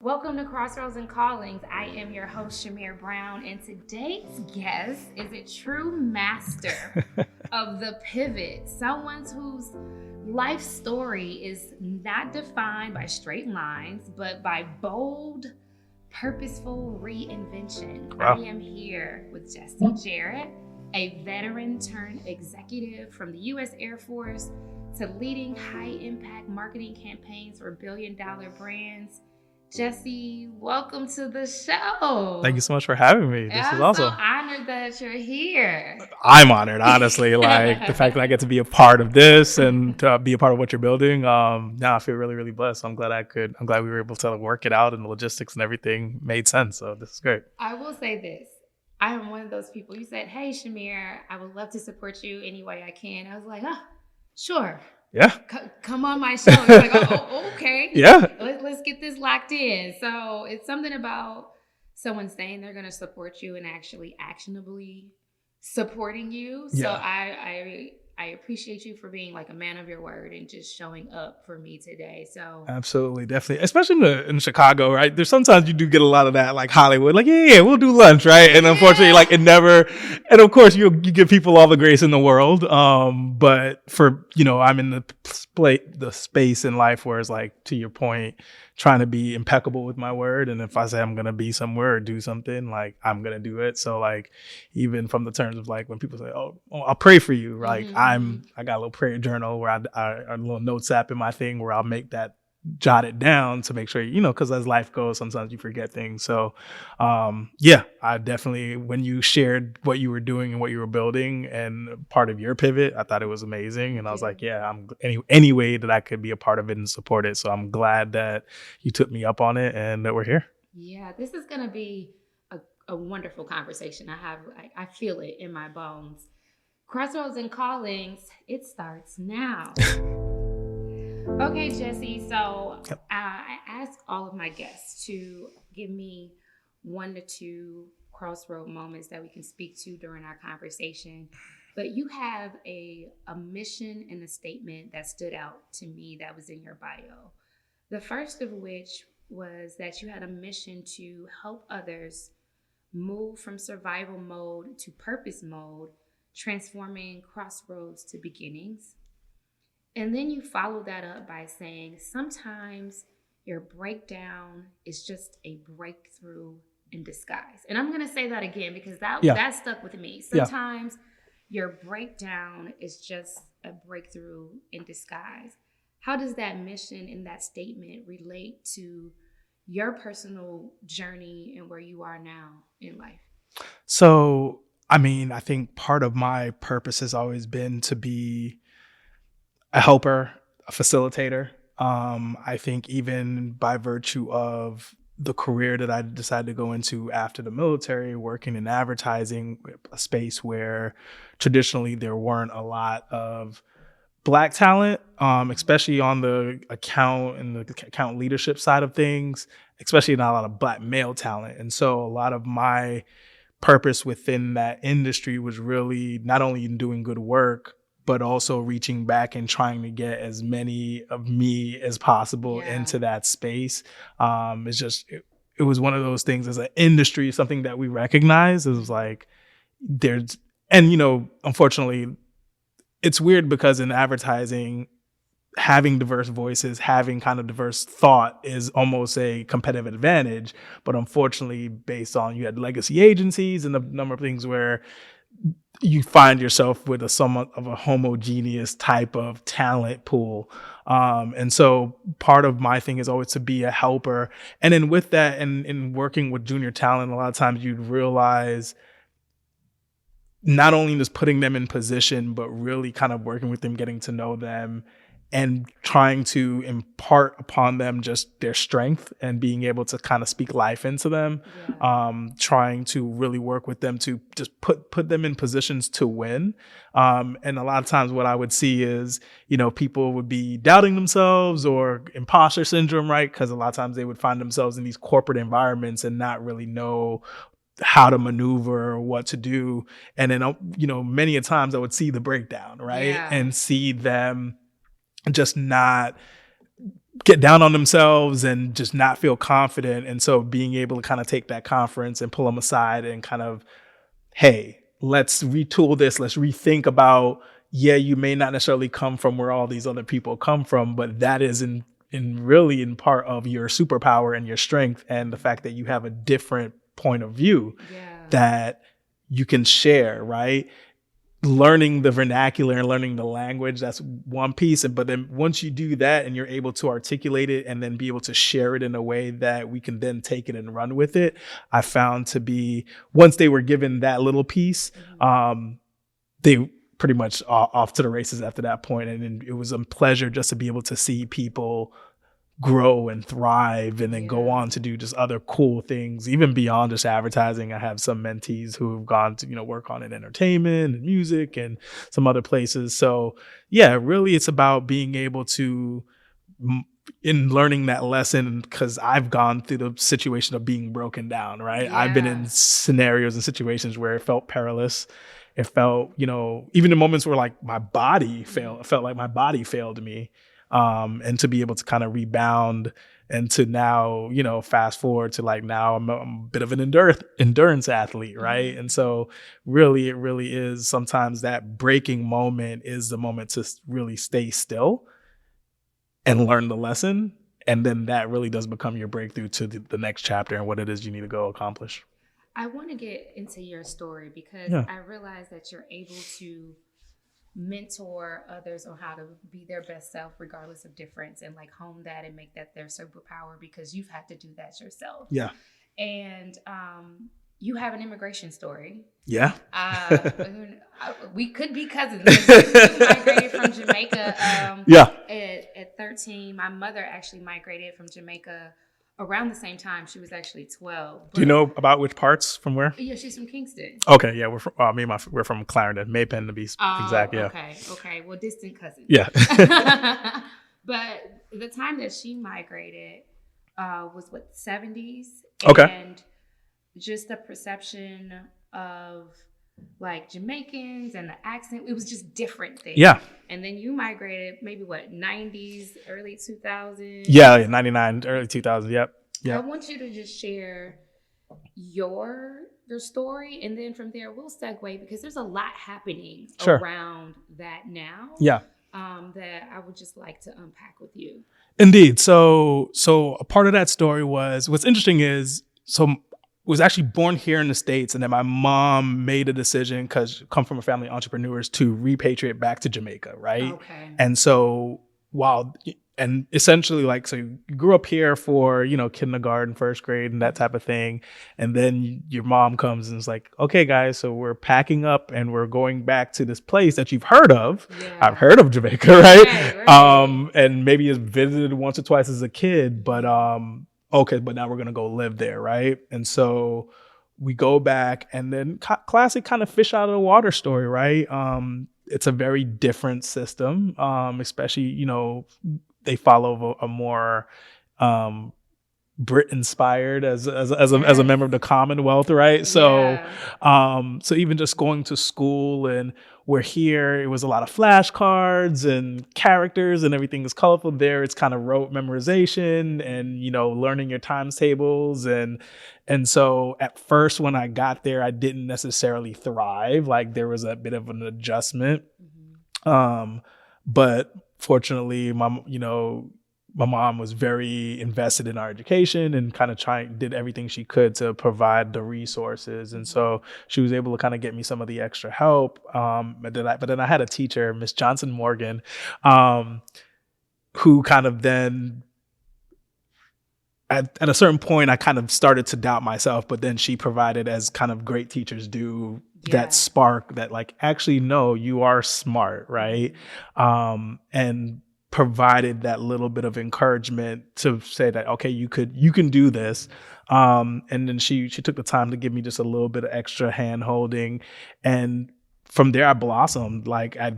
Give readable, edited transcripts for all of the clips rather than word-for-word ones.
Welcome to Crossroads Callings. I am your host, Chimere Brown, and today's guest is a true master of the pivot, someone whose life story is not defined by straight lines, but by bold, purposeful reinvention. Wow. I am here with Jesse Jarrett, a veteran turned executive from the U.S. Air Force to leading high-impact marketing campaigns for billion-dollar brands. Jesse, welcome to the show. Thank you so much for having me. This is awesome. I'm so honored that you're here. I'm honored, honestly. Like the fact that I get to be a part of this and to be a part of what you're building. I feel really, really blessed. I'm glad we were able to work it out, and the logistics and everything made sense. So this is great. I will say this. I am one of those people. You said, "Hey, Chimere, I would love to support you any way I can." I was like, "Oh, sure. Yeah. Come on my show." It's like, oh, okay. Yeah. Let's get this locked in. So it's something about someone saying they're going to support you and actually actionably supporting you. So Yeah. I appreciate you for being like a man of your word and just showing up for me today. So Absolutely, definitely, especially in Chicago, right? There's sometimes you do get a lot of that, like Hollywood, like yeah, we'll do lunch, right? And unfortunately, like it never. And of course, you give people all the grace in the world, but for I'm in the space in life where it's like, to your point, trying to be impeccable with my word, and if I say I'm gonna be somewhere or do something, like I'm gonna do it. So like, even from the terms of like when people say, "Oh, I'll pray for you," like I got a little prayer journal where I a little notes app in my thing where I'll make that, jot it down to make sure, because as life goes, sometimes you forget things. So, I definitely, when you shared what you were doing and what you were building and part of your pivot, I thought it was amazing. And I was like, I'm any way that I could be a part of it and support it. So I'm glad that you took me up on it and that we're here. Yeah, this is going to be a wonderful conversation. I feel it in my bones. Crossroads Callings, it starts now. Okay, Jesse, so I ask all of my guests to give me 1 to 2 crossroad moments that we can speak to during our conversation. But you have a mission and a statement that stood out to me that was in your bio. The first of which was that you had a mission to help others move from survival mode to purpose mode, transforming crossroads to beginnings. And then you follow that up by saying, sometimes your breakdown is just a breakthrough in disguise. And I'm going to say that again because that stuck with me. Sometimes your breakdown is just a breakthrough in disguise. How does that mission and that statement relate to your personal journey and where you are now in life? So, I think part of my purpose has always been to be a helper, a facilitator. I think even by virtue of the career that I decided to go into after the military, working in advertising, a space where traditionally there weren't a lot of Black talent, especially on the account and the account leadership side of things, especially not a lot of Black male talent. And so a lot of my purpose within that industry was really not only in doing good work, but also reaching back and trying to get as many of me as possible into that space. It was one of those things as an industry, something that we recognize. It was like unfortunately, it's weird because in advertising, having diverse voices, having kind of diverse thought is almost a competitive advantage. But unfortunately, based on you had legacy agencies and the number of things where you find yourself with somewhat of a homogeneous type of talent pool. And so part of my thing is always to be a helper. And then with that, and in working with junior talent, a lot of times you'd realize not only just putting them in position, but really kind of working with them, getting to know them, and trying to impart upon them just their strength and being able to kind of speak life into them, trying to really work with them to just put them in positions to win. And a lot of times what I would see is, people would be doubting themselves or imposter syndrome, right? Because a lot of times they would find themselves in these corporate environments and not really know how to maneuver or what to do. And then, many a times I would see the breakdown, right? And see them just not get down on themselves and just not feel confident. And so being able to kind of take that conference and pull them aside and kind of, hey, let's retool this. Let's rethink about, yeah, you may not necessarily come from where all these other people come from, but that is in really in part of your superpower and your strength, and the fact that you have a different point of view that you can share, right? Learning the vernacular and learning the language, that's one piece. But then once you do that and you're able to articulate it and then be able to share it in a way that we can then take it and run with it, I found to be, once they were given that little piece, they pretty much off to the races after that point. And it was a pleasure just to be able to see people grow and thrive and then go on to do just other cool things, even beyond just advertising. I have some mentees who have gone to, work on in entertainment and music and some other places. So yeah, really it's about being able to, in learning that lesson, because I've gone through the situation of being broken down, right? I've been in scenarios and situations where it felt perilous. It felt, even in moments where like my body felt like my body failed me. And to be able to kind of rebound and to now, fast forward to like now I'm a bit of an endurance athlete, right? And so really, it really is sometimes that breaking moment is the moment to really stay still and learn the lesson. And then that really does become your breakthrough to the next chapter and what it is you need to go accomplish. I want to get into your story because I realize that you're able to mentor others on how to be their best self regardless of difference, and like hone that and make that their superpower, because you've had to do that yourself. And you have an immigration story. We could be cousins. You migrated from Jamaica at 13. My mother actually migrated from Jamaica around the same time. She was actually 12. Do you know about which parts? From where? Yeah, she's from Kingston. Okay, yeah, we're from we're from Clarendon, Maypen to be exact. Yeah. Okay. Well, distant cousins. Yeah. But the time that she migrated was 70s. Okay. And just the perception of like Jamaicans and the accent, it was just different things. Yeah. And then you migrated maybe 90s, early 2000s? Yeah, 99, early 2000s. Yep. I want you to just share your story, and then from there we'll segue, because there's a lot happening around that now. Yeah. That I would just like to unpack with you. Indeed. So a part of that story was, what's interesting is, was actually born here in the States, and then my mom made a decision, because come from a family of entrepreneurs, to repatriate back to Jamaica, right? Okay. And so essentially so you grew up here for, kindergarten, first grade and that type of thing. And then your mom comes and is like, okay, guys, so we're packing up and we're going back to this place that you've heard of. Yeah. I've heard of Jamaica, right? And maybe you've visited once or twice as a kid, but okay, but now we're going to go live there, right? And so we go back, and then classic kind of fish out of the water story, right? It's a very different system, especially, they follow a more Brit inspired as a member of the Commonwealth, right? So so even just going to school, and we're here, it was a lot of flashcards and characters, and everything is colorful. There it's kind of rote memorization and learning your times tables, and so at first when I got there, I didn't necessarily thrive. Like there was a bit of an adjustment. But fortunately, my mom was very invested in our education and kind of did everything she could to provide the resources. And so she was able to kind of get me some of the extra help. But then I had a teacher, Miss Johnson Morgan, who kind of then, at a certain point, I kind of started to doubt myself, but then she provided, as kind of great teachers do, that spark that like, actually, no, you are smart, right? And provided that little bit of encouragement to say that, okay, you can do this. And then she took the time to give me just a little bit of extra hand holding. And from there I blossomed. Like I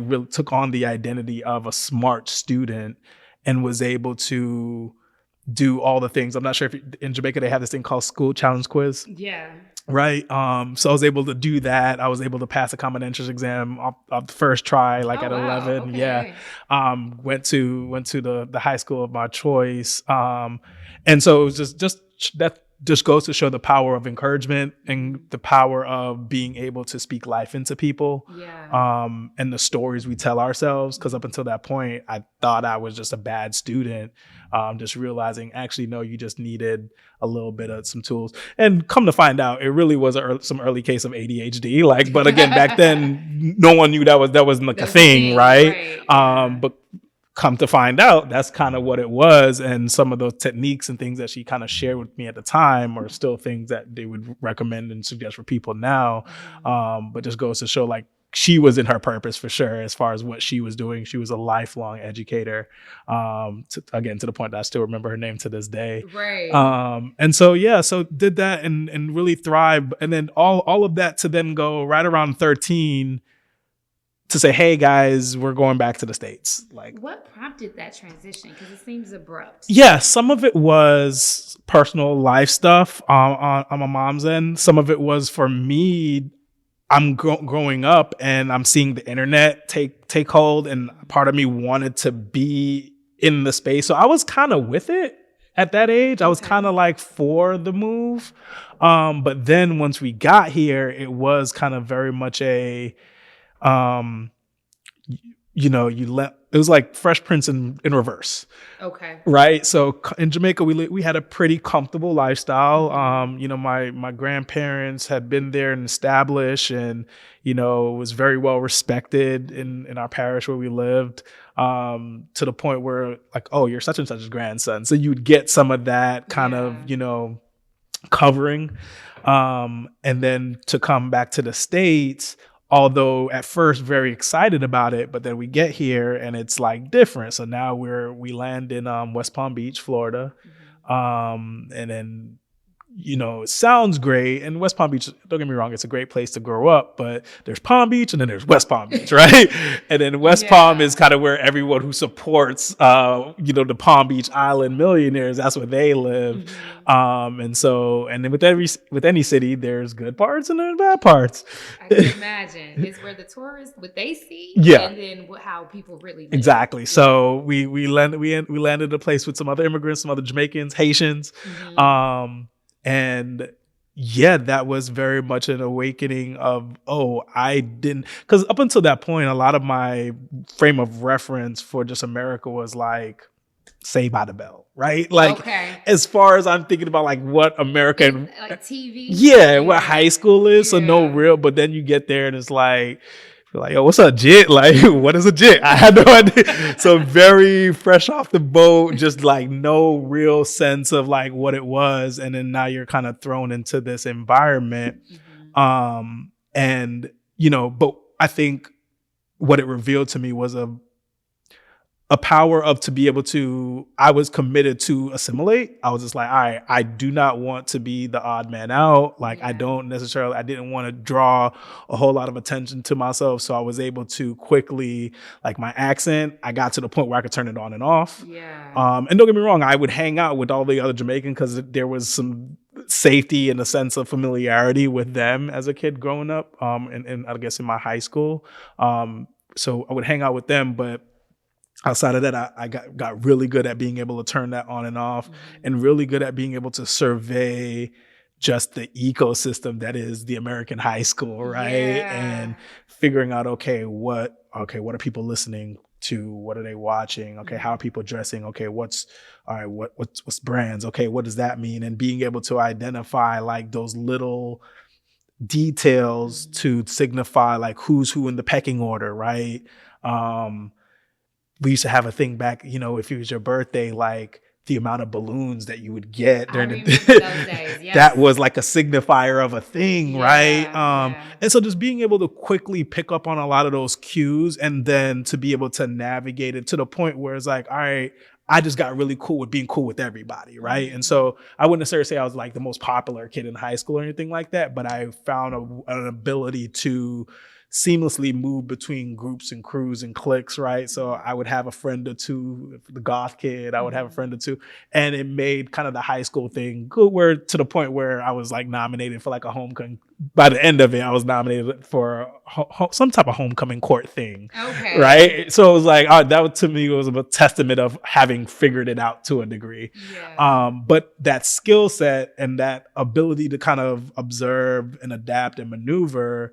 really took on the identity of a smart student and was able to do all the things. I'm not sure if in Jamaica they have this thing called school challenge quiz. Yeah. Right. So I was able to do that. I was able to pass a common entrance exam off the first try, like at 11. Okay. Yeah. Went to the high school of my choice. And so it was just that just goes to show the power of encouragement and the power of being able to speak life into people. Yeah. And the stories we tell ourselves. Because up until that point, I thought I was just a bad student. Just realizing, actually, no, you just needed a little bit of some tools. And come to find out, it really was some early case of ADHD. Like, but again, back then, no one knew that wasn't like a thing, right? But come to find out, that's kind of what it was. And some of those techniques and things that she kind of shared with me at the time are still things that they would recommend and suggest for people now. But just goes to show, like, she was in her purpose for sure, as far as what she was doing. She was a lifelong educator, to the point that I still remember her name to this day. Right. And so, yeah, so did that and really thrived. And then all of that to then go right around 13 to say, hey guys, we're going back to the States. Like, what prompted that transition? Because it seems abrupt. Yeah, some of it was personal life stuff on my mom's end. Some of it was for me. I'm growing up and I'm seeing the internet take hold, and part of me wanted to be in the space. So I was kind of with it at that age. I was kind of like for the move. But then once we got here, it was kind of very much a, it was like Fresh Prince in reverse. Okay. Right. So in Jamaica, we had a pretty comfortable lifestyle. My grandparents had been there and established, and, was very well respected in our parish where we lived, to the point where, like, oh, you're such and such's grandson. So you'd get some of that kind of, covering. And then to come back to the States, although at first very excited about it, but then we get here and it's like different. So now we land in West Palm Beach, Florida. And then, it sounds great. And West Palm Beach, don't get me wrong, it's a great place to grow up, but there's Palm Beach and then there's West Palm Beach, right? And then West Palm is kind of where everyone who supports, the Palm Beach Island millionaires, that's where they live. And then with any city, there's good parts and there's bad parts. I can imagine. It's where the tourists, what they see, and then how people really live. Exactly. So we landed a place with some other immigrants, some other Jamaicans, Haitians. And yeah, that was very much an awakening of, because up until that point, a lot of my frame of reference for just America was like Saved by the Bell, right? Like, as far as I'm thinking about like what America, like TV, what high school is. So no real, but then you get there and it's like, you're like, yo, what's a jit? Like, what is a jit? I had no idea. So very fresh off the boat, just like no real sense of like what it was. And then now you're kind of thrown into this environment. But I think what it revealed to me was a power of to be able to, I was committed to assimilate. I was just like, all right, I do not want to be the odd man out. Like, I didn't want to draw a whole lot of attention to myself. So I was able to quickly, like my accent, I got to the point where I could turn it on and off. And don't get me wrong, I would hang out with all the other Jamaicans because there was some safety and a sense of familiarity with them as a kid growing up. And I guess in my high school. So I would hang out with them, but outside of that, I got really good at being able to turn that on and off, and really good at being able to survey just the ecosystem that is the American high school, right? And figuring out, what are people listening to? What are they watching? Okay, how are people dressing? Okay, what's brands? Okay, what does that mean? And being able to identify like those little details to signify like who's who in the pecking order, right? We used to have a thing back, if it was your birthday, like the amount of balloons that you would get during the day, that was like a signifier of a thing, right? And so just being able to quickly pick up on a lot of those cues, and then to be able to navigate it to the point where it's like, all right, I just got really cool with being cool with everybody, right? And so I wouldn't necessarily say I was like the most popular kid in high school or anything like that, but I found an ability to seamlessly move between groups and crews and cliques, right? So I would have a friend or two, the goth kid, I would have a friend or two. And it made kind of the high school thing good, where to the point where I was like nominated for like a homecoming. By the end of it, I was nominated for some type of homecoming court thing. Okay. Right. So it was like, that to me was a testament of having figured it out to a degree. Yeah. But that skill set and that ability to kind of observe and adapt and maneuver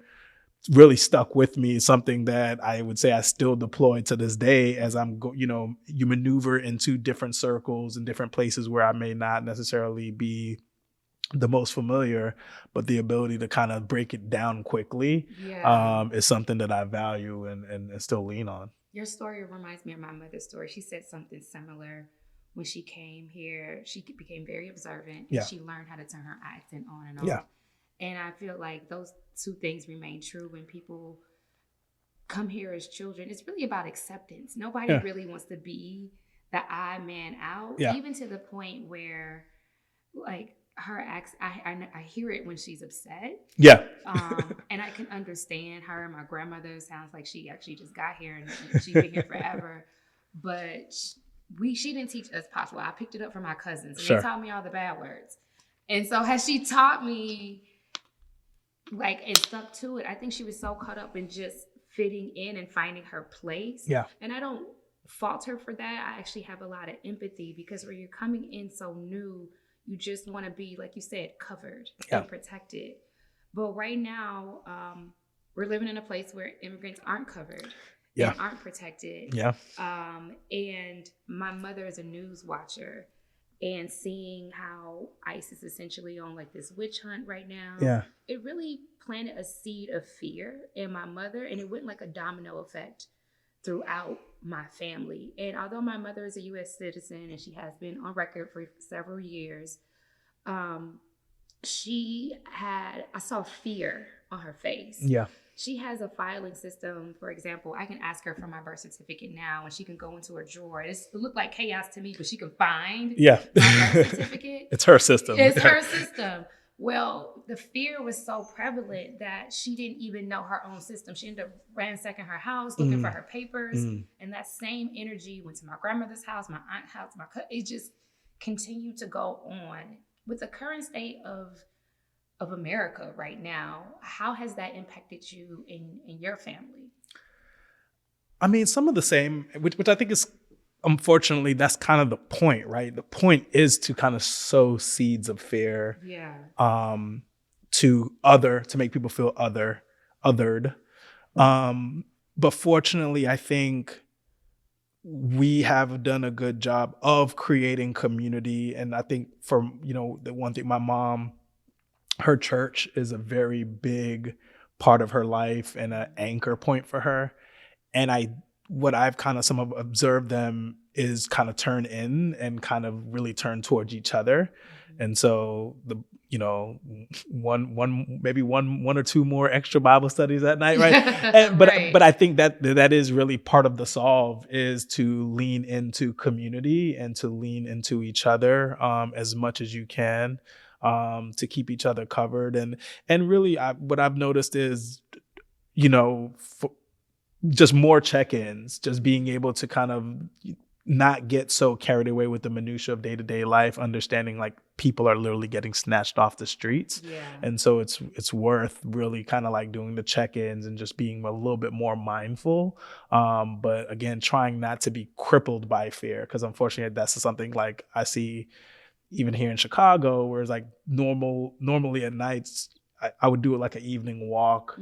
really stuck with me. Something that I would say I still deploy to this day as you maneuver into different circles and different places where I may not necessarily be the most familiar, but the ability to kind of break it down quickly is something that I value and still lean on. Your story reminds me of my mother's story. She said something similar. When she came here, she became very observant. Yeah. And she learned how to turn her accent on and off. Yeah. And I feel like those two things remain true when people come here as children. It's really about acceptance. Nobody really wants to be the odd man out, even to the point where, like, her accent, I hear it when she's upset. Yeah. And I can understand her. And my grandmother sounds like she actually just got here and she's been here forever. But she didn't teach us patois. I picked it up from my cousins. And they taught me all the bad words. And so has she taught me, like, and stuck to it. I think she was so caught up in just fitting in and finding her place. Yeah. And I don't fault her for that. I actually have a lot of empathy, because when you're coming in so new, you just want to be, like you said, covered and protected. But right now, we're living in a place where immigrants aren't covered and aren't protected. Yeah. And my mother is a news watcher. And seeing how ICE is essentially on like this witch hunt right now, it really planted a seed of fear in my mother, and it went like a domino effect throughout my family. And although my mother is a U.S. citizen and she has been on record for several years, I saw fear on her face. Yeah. She has a filing system. For example, I can ask her for my birth certificate now, and she can go into her drawer. It looked like chaos to me, but she can find my birth certificate. It's her system. It's her system. Well, the fear was so prevalent that she didn't even know her own system. She ended up ransacking her house, looking for her papers. And that same energy went to my grandmother's house, my aunt's house, it just continued to go on. With the current state of America right now, how has that impacted you in your family? I mean, some of the same, which I think is, unfortunately, that's kind of the point, right? The point is to kind of sow seeds of fear, to make people feel othered. But fortunately, I think we have done a good job of creating community. And I think the one thing, my mom, her church is a very big part of her life and an anchor point for her. And what I've kind of observed them is kind of turn in and kind of really turn towards each other. And so maybe one or two more extra Bible studies at night, right? But I think that is really part of the solve, is to lean into community and to lean into each other as much as you can. To keep each other covered. And really what I've noticed is, just more check-ins, just being able to kind of not get so carried away with the minutia of day-to-day life, understanding like people are literally getting snatched off the streets. And so it's worth really kind of like doing the check-ins and just being a little bit more mindful. But again, trying not to be crippled by fear, because unfortunately that's something like I see even here in Chicago, where it's like normally at nights, I would do it like an evening walk.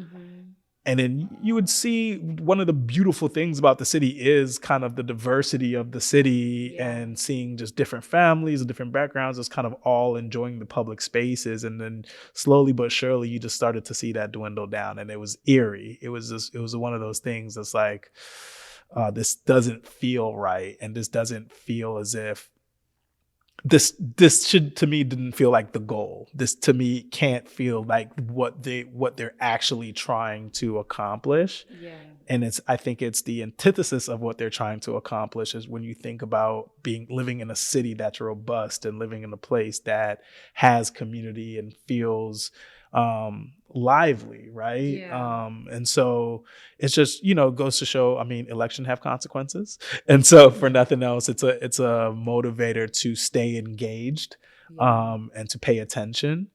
And then you would see, one of the beautiful things about the city is kind of the diversity of the city, and seeing just different families and different backgrounds, just kind of all enjoying the public spaces. And then slowly but surely, you just started to see that dwindle down, and it was eerie. It was one of those things that's like, this doesn't feel right. And this doesn't feel as if this should, to me, didn't feel like the goal. This to me can't feel like what they're actually trying to accomplish. And I think it's the antithesis of what they're trying to accomplish, is when you think about living in a city that's robust and living in a place that has community and feels lively, right? Yeah. And so it's just, goes to show, I mean, election have consequences. And so for nothing else, it's a motivator to stay engaged, Yeah. and to pay attention.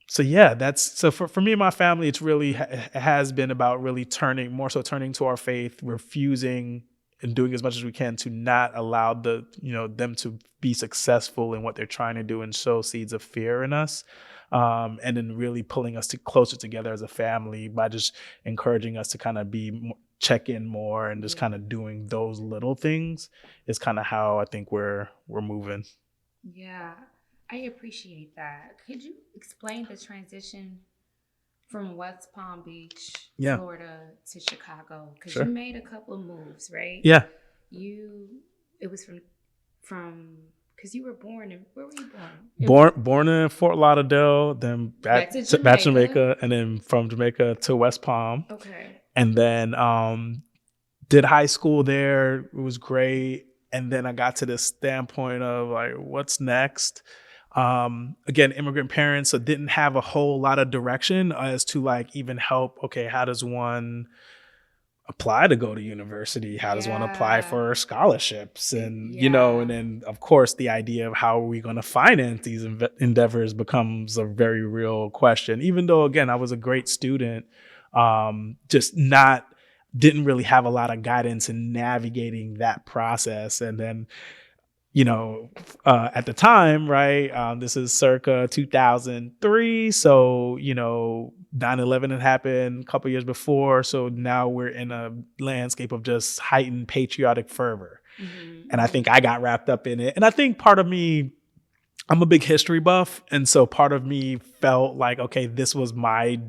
So yeah, so for me and my family, it's really has been about really turning to our faith, refusing and doing as much as we can to not allow them to be successful in what they're trying to do and sow seeds of fear in us. And then really pulling us closer together as a family by just encouraging us to kind of check in more and just kind of doing those little things is kind of how I think we're moving. Yeah. I appreciate that. Could you explain the transition from West Palm Beach, Yeah. Florida to Chicago? Because Sure. you made a couple of moves, right? Yeah. It was from because you were born in, where were you born? Born in Fort Lauderdale, then back to Jamaica, and then from Jamaica to West Palm. Okay. And then did high school there. It was great. And then I got to this standpoint of like, what's next? Again, immigrant parents, so didn't have a whole lot of direction as to like even help. Okay, how does one apply to go to university? How does one apply for scholarships? And, and then of course the idea of how are we going to finance these endeavors becomes a very real question, even though, again, I was a great student, didn't really have a lot of guidance in navigating that process. And then, at the time, right, this is circa 2003. So, 9/11 had happened a couple years before. So now we're in a landscape of just heightened patriotic fervor. Mm-hmm. And I think I got wrapped up in it. And I think part of me, I'm a big history buff. And so part of me felt like, okay, this was my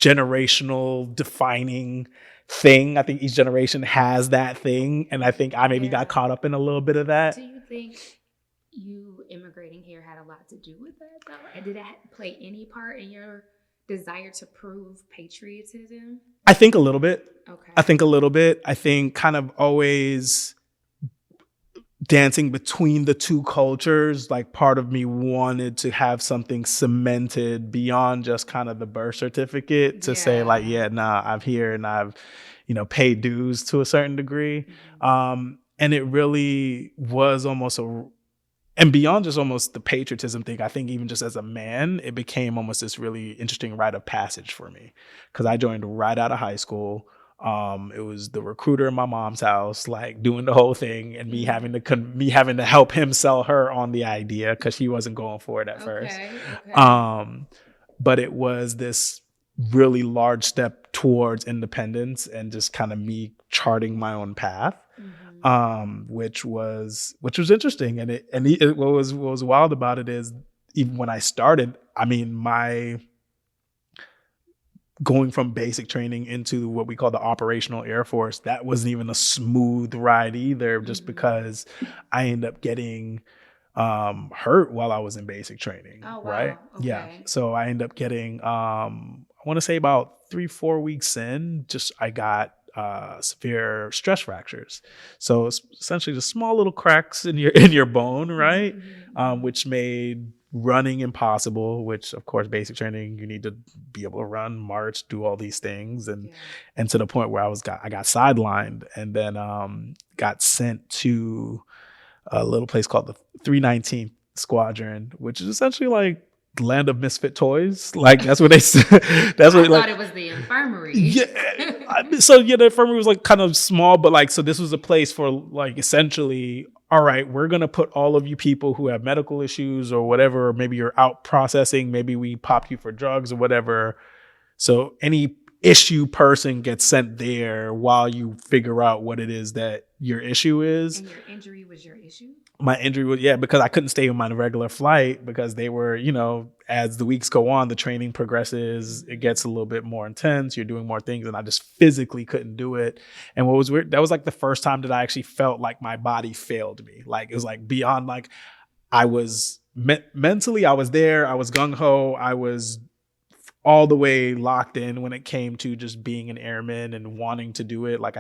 generational defining thing. I think each generation has that thing. And I think I maybe got caught up in a little bit of that. Do you think you immigrating here had a lot to do with that, though? And did it play any part in your desire to prove patriotism? I think a little bit. Okay. I think kind of always dancing between the two cultures, like part of me wanted to have something cemented beyond just kind of the birth certificate to say like, I'm here and I've, paid dues to a certain degree. Mm-hmm. And it really was almost and beyond just almost the patriotism thing, I think even just as a man, it became almost this really interesting rite of passage for me because I joined right out of high school. It was the recruiter in my mom's house, like doing the whole thing, and me having to help him sell her on the idea because she wasn't going for it at first. But it was this really large step towards independence and just kind of me charting my own path, which was interesting. And what was wild about it is even when I started, I mean, my going from basic training into what we call the operational Air Force, that wasn't even a smooth ride either, just because I ended up getting hurt while I was in basic training. Oh, wow. Right? Okay. Yeah. So I ended up getting, I want to say about 3-4 weeks in, I got severe stress fractures. So it's essentially just small little cracks in your bone, right? Which made running impossible, which of course basic training, you need to be able to run, march, do all these things. And to the point where I got sidelined and then got sent to a little place called the 319th Squadron, which is essentially like the land of misfit toys. Like that's what they said. That's what I thought it was the infirmary. So the infirmary was like kind of small, but like, so this was a place for like essentially, all right, we're going to put all of you people who have medical issues or whatever, or maybe you're out processing, maybe we popped you for drugs or whatever. So any issue person gets sent there while you figure out what it is that your issue is. And your injury was your issue? My injury was, because I couldn't stay on my regular flight because they were, as the weeks go on, the training progresses, it gets a little bit more intense. You're doing more things. And I just physically couldn't do it. And what was weird, that was like the first time that I actually felt like my body failed me. Like it was like beyond, like I was mentally, I was there. I was gung ho. I was all the way locked in when it came to just being an airman and wanting to do it. Like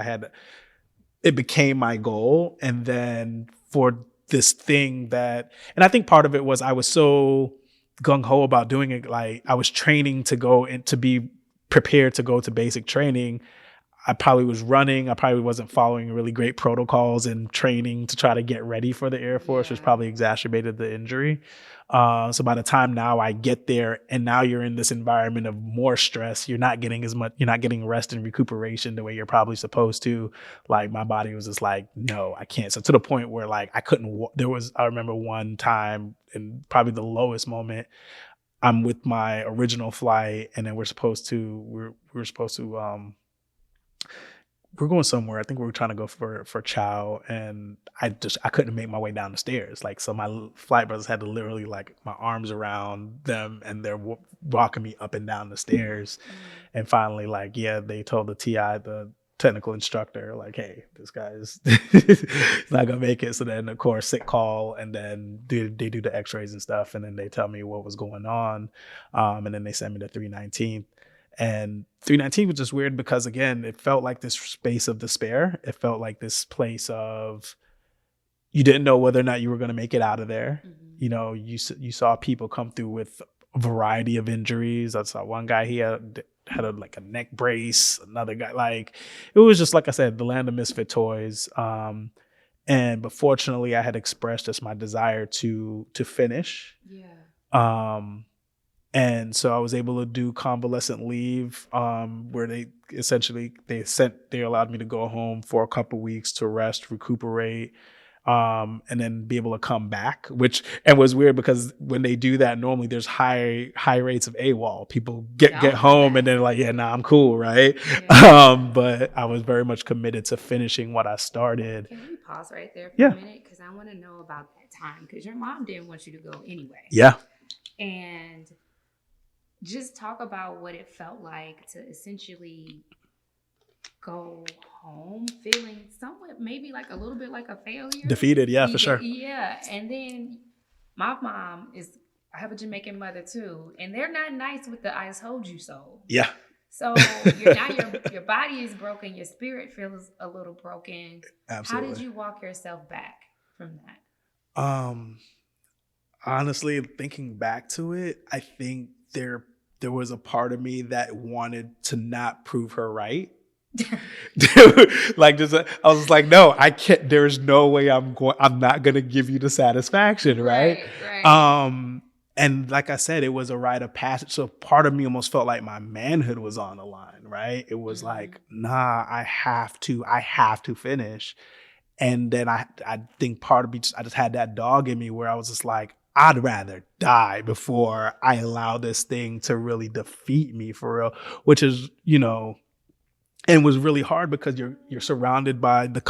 it became my goal. And then for this thing and I think part of it was I was so gung-ho about doing it. Like I was training to go and to be prepared to go to basic training. I probably was running. I probably wasn't following really great protocols and training to try to get ready for the Air Force, which probably exacerbated the injury. So by the time now I get there, and now you're in this environment of more stress, you're not getting rest and recuperation the way you're probably supposed to. Like my body was just like, no, I can't. So to the point where like I couldn't, I remember one time, and probably the lowest moment, I'm with my original flight, and then we're going somewhere. I think we were trying to go for chow, and I couldn't make my way down the stairs. Like, so my flight brothers had to literally like my arms around them, and they're walking me up and down the stairs. And finally, like, they told the TI, the technical instructor, like, hey, this guy's not gonna make it. So then of course sick call, and then they do the x-rays and stuff, and then they tell me what was going on. And then they send me to 319. And 319 was just weird because, again, it felt like this space of despair. It felt like this place of you didn't know whether or not you were going to make it out of there. You know, you saw people come through with a variety of injuries. I saw one guy, he had a neck brace. Another guy, like, it was just, like I said, the land of misfit toys. But fortunately, I had expressed just my desire to finish. And so I was able to do convalescent leave, where they allowed me to go home for a couple weeks to rest, recuperate, and then be able to come back, and was weird because when they do that, normally there's high rates of AWOL. People get home and then like, I'm cool, right? But I was very much committed to finishing what I started. Can we pause right there for a minute? Because I want to know about that time, because your mom didn't want you to go anyway. And just talk about what it felt like to essentially go home feeling somewhat, maybe like a little bit like a failure. Defeated, for sure. Yeah. And then my mom I have a Jamaican mother too, and they're not nice with the "I told you so." So your body is broken, your spirit feels a little broken. Absolutely. How did you walk yourself back from that? Honestly, thinking back to it, I think there was a part of me that wanted to not prove her right. Like, I was like, no, I can't. There's no way I'm not gonna give you the satisfaction, right? And like I said, it was a rite of passage. So part of me almost felt like my manhood was on the line, right? It was like, nah, I have to finish. And then I think part of me, I just had that dog in me where I was just like, I'd rather die before I allow this thing to really defeat me for real, which is, and was really hard because you're surrounded by the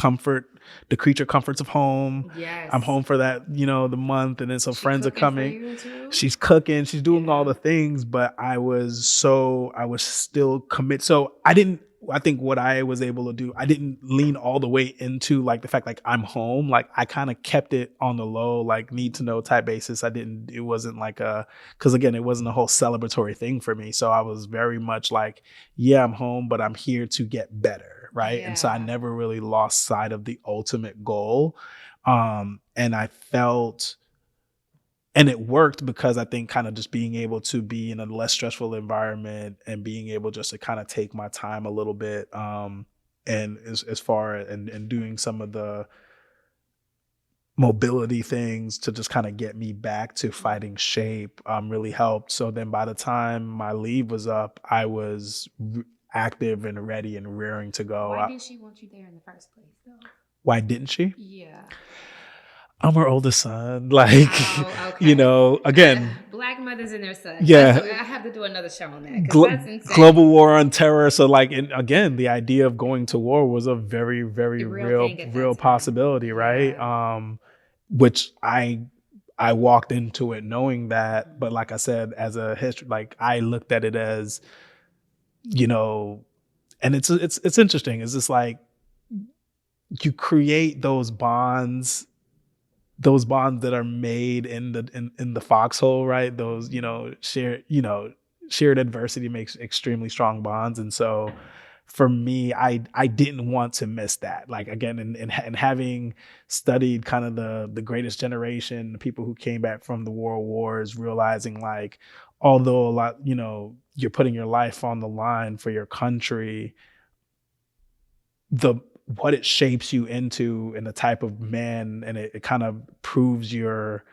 creature comforts of home. I'm home for that, the month. And then some friends are coming. She's cooking, she's doing all the things, but I was still committed. So I think what I was able to do, I didn't lean all the way into like the fact like I'm home. Like I kind of kept it on the low, like need to know type basis. It wasn't like because again, it wasn't a whole celebratory thing for me. So I was very much like, I'm home, but I'm here to get better. Right. And so I never really lost sight of the ultimate goal. And I felt, and it worked because I think kind of just being able to be in a less stressful environment and being able just to kind of take my time a little bit, and as far and doing some of the mobility things to just kind of get me back to fighting shape really helped. So then by the time my leave was up, I was active and ready and rearing to go. Why did she want you there in the first place though? Why didn't she? Yeah. I'm her oldest son. Like, again. Black mothers and their sons. Yeah. I have to do another show on that. That's insane. Global war on terror. So like, and again, the idea of going to war was a very, very real possibility, right? Which I walked into it knowing that, but like I said, as a history, like I looked at it as, and it's interesting. It's just like you create those bonds that are made in the foxhole, right? Those, shared adversity makes extremely strong bonds. And so for me, I didn't want to miss that. Like, again, and having studied kind of the greatest generation, the people who came back from the world wars, realizing like, although a lot, you're putting your life on the line for your country, what it shapes you into and the type of man, and it kind of proves your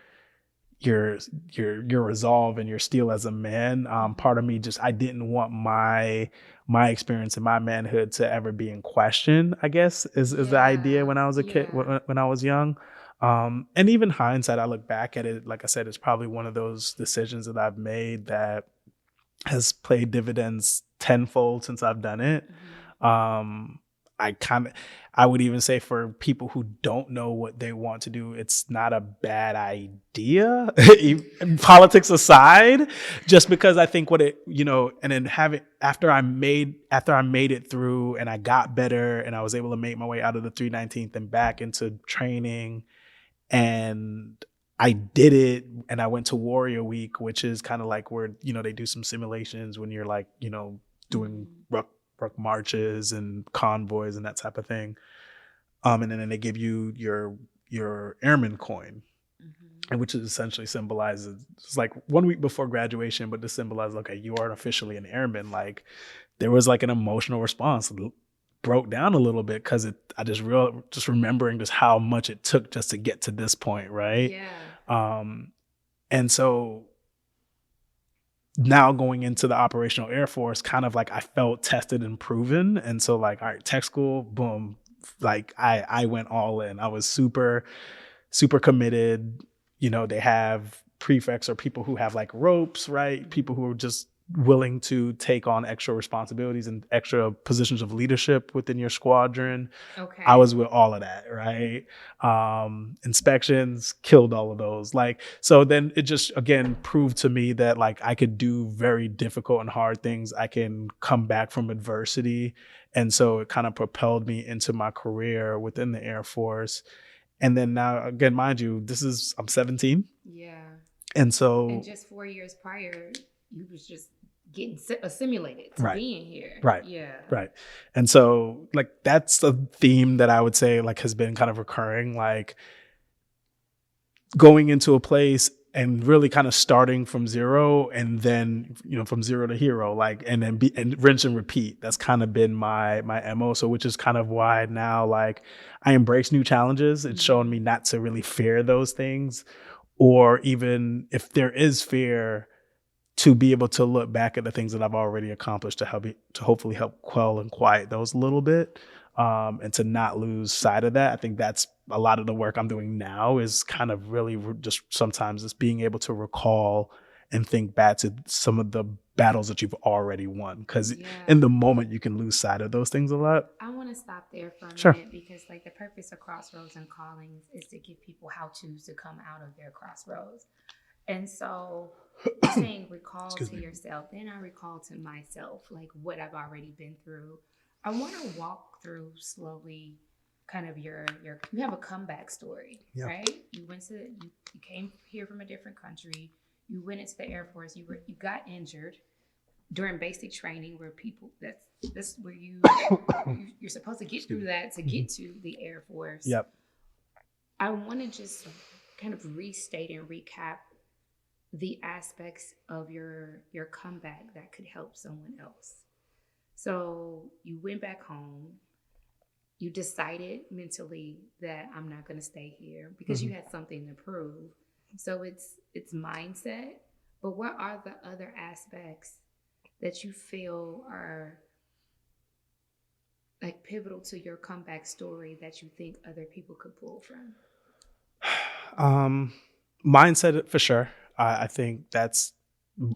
resolve and your steel as a man. Part of me just, I didn't want my experience and my manhood to ever be in question, I guess is the idea when I was a kid, when I was young. And even hindsight, I look back at it, like I said, it's probably one of those decisions that I've made that has played dividends tenfold since I've done it. I would even say for people who don't know what they want to do, it's not a bad idea, politics aside, just because I think and then after I made it through and I got better and I was able to make my way out of the 319th and back into training, and I did it, and I went to Warrior Week, which is kind of like where, they do some simulations when you're like, doing ruck marches and convoys and that type of thing. And then they give you your airman coin, and which is essentially symbolizes, it's like 1 week before graduation, but to symbolize, okay, you aren't officially an airman. Like, there was like an emotional response, broke down a little bit, because I just remembering just how much it took just to get to this point, right? Yeah. And so now going into the operational Air Force, kind of like I felt tested and proven. And so like, all right, tech school, boom, like I went all in. I was super, super committed. They have prefects or people who have like ropes, right? People who are just willing to take on extra responsibilities and extra positions of leadership within your squadron. Okay. I was with all of that, right? Inspections, killed all of those. Like, so then it just, again, proved to me that like I could do very difficult and hard things. I can come back from adversity. And so it kind of propelled me into my career within the Air Force. And then now, again, mind you, I'm 17. Yeah. And so. And just 4 years prior, you was just getting assimilated to right. being here. Right. Yeah. Right. And so like, that's a theme that I would say like has been kind of recurring, like going into a place and really kind of starting from zero, and then, from zero to hero, like, and then and rinse and repeat. That's kind of been my MO. So, which is kind of why now, like, I embrace new challenges. It's shown me not to really fear those things, or even if there is fear, to be able to look back at the things that I've already accomplished to hopefully help quell and quiet those a little bit, and to not lose sight of that. I think that's a lot of the work I'm doing now, is kind of really just sometimes it's being able to recall and think back to some of the battles that you've already won. Because in the moment, you can lose sight of those things a lot. I want to stop there for a minute, because like the purpose of Crossroads and Callings is to give people how-tos to come out of their crossroads. And so you're saying recall to yourself, then I recall to myself, like what I've already been through. I want to walk through slowly kind of you have a comeback story, right? You came here from a different country. You went into the Air Force. You got injured during basic training, where people, that's where you're supposed to get through that to get to the Air Force. Yep. I want to just kind of restate and recap the aspects of your comeback that could help someone else. So you went back home. You decided mentally that I'm not going to stay here, because you had something to prove. So it's mindset. But what are the other aspects that you feel are like pivotal to your comeback story that you think other people could pull from? Mindset, for sure. I think that's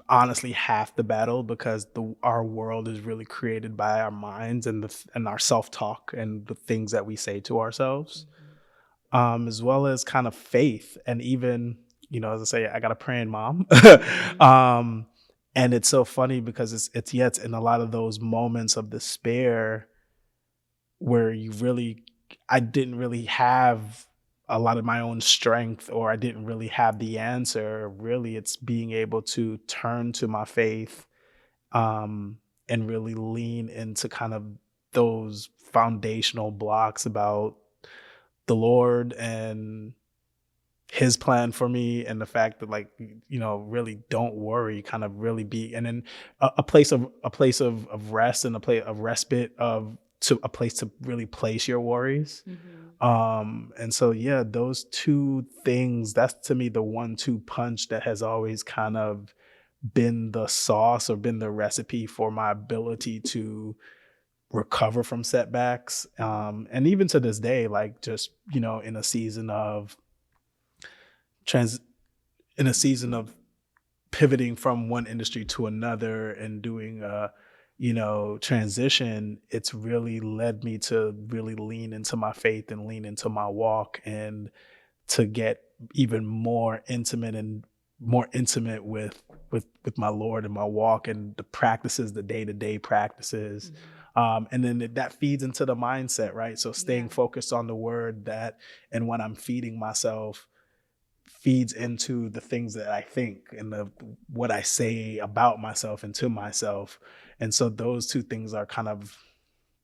honestly half the battle, because our world is really created by our minds and our self-talk and the things that we say to ourselves, as well as kind of faith. And even, as I say, I got a praying mom. And it's so funny, because it's in a lot of those moments of despair where I didn't really have a lot of my own strength, or I didn't really have the answer. Really, it's being able to turn to my faith, and really lean into kind of those foundational blocks about the Lord and his plan for me, and the fact that, like, really don't worry, kind of really be, and then a place of rest, and a place of respite, of to a place to really place your worries. And so, yeah, those two things, that's to me the 1-2 punch that has always kind of been the sauce, or been the recipe for my ability to recover from setbacks. And even to this day, like, just, in a season of in a season of pivoting from one industry to another and doing a transition, it's really led me to really lean into my faith and lean into my walk, and to get even more intimate with my Lord and my walk, and the practices, the day-to-day practices. And then that feeds into the mindset, right? So staying focused on the word, and when I'm feeding myself, feeds into the things that I think, and what I say about myself and to myself. And so those two things are kind of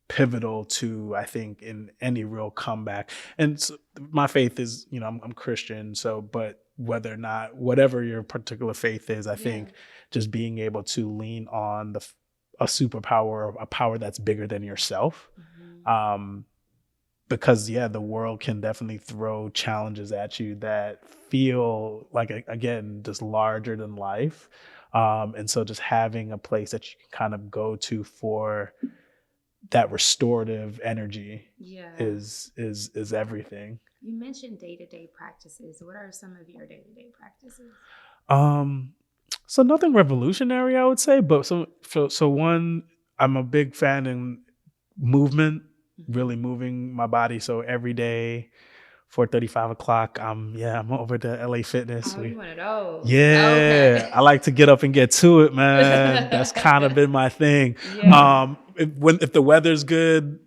pivotal to, I think, in any real comeback. And so my faith is, I'm Christian. So, but whatever your particular faith is, I think just being able to lean on a superpower, a power that's bigger than yourself. Because the world can definitely throw challenges at you that feel like, again, just larger than life. And so just having a place that you can kind of go to for that restorative energy is everything. You mentioned day-to-day practices. What are some of your day-to-day practices? So nothing revolutionary, I would say, but so one, I'm a big fan in movement, really moving my body. So every day, 4:30, 5 o'clock, I'm over to LA Fitness. Oh, you one of those. Yeah. Okay. I like to get up and get to it, man. That's kind of been my thing. If the weather's good,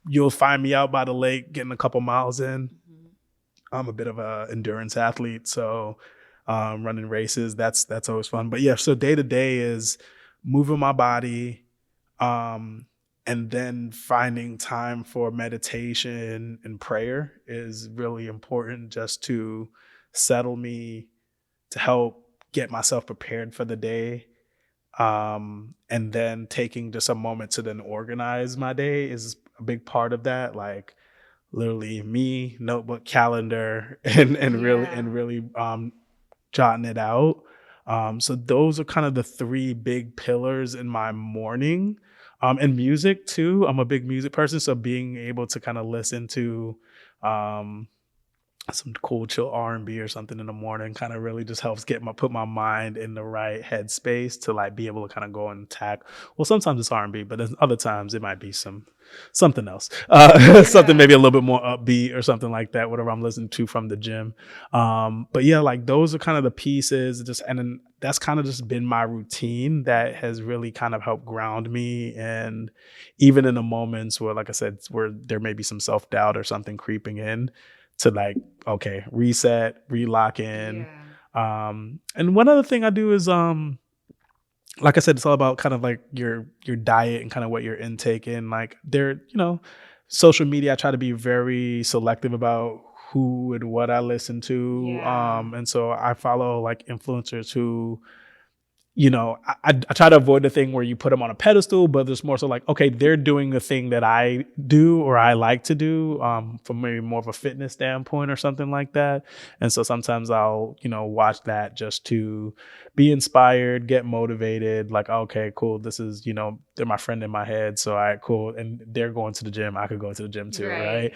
you'll find me out by the lake getting a couple miles in. I'm a bit of a endurance athlete, so running races, that's always fun. But so day to day is moving my body, and then finding time for meditation and prayer is really important, just to settle me, to help get myself prepared for the day. And then taking just a moment to then organize my day is a big part of that. Like, literally me, notebook, calendar, and really jotting it out. So those are kind of the three big pillars in my morning. And music too. I'm a big music person, so being able to kind of listen to some cool chill R&B or something in the morning kind of really just helps put my mind in the right headspace to, like, be able to kind of go and attack. Well, sometimes it's R&B, but then other times it might be something else, something maybe a little bit more upbeat or something like that, whatever I'm listening to from the gym. But like, those are kind of the pieces, and then that's kind of just been my routine that has really kind of helped ground me. And even in the moments where, like I said, where there may be some self-doubt or something creeping in, to, like, okay, reset, relock in. And one other thing I do is, like I said, it's all about kind of like your diet and kind of what you're intaking. Like, social media, I try to be very selective about who and what I listen to. And so I follow, like, influencers who, I try to avoid the thing where you put them on a pedestal, but there's more so like, okay, they're doing the thing that I do or I like to do, from maybe more of a fitness standpoint or something like that. And so sometimes I'll, watch that just to be inspired, get motivated, like, okay, cool. This is, they're my friend in my head. So, all right, cool. And they're going to the gym. I could go to the gym too. Right.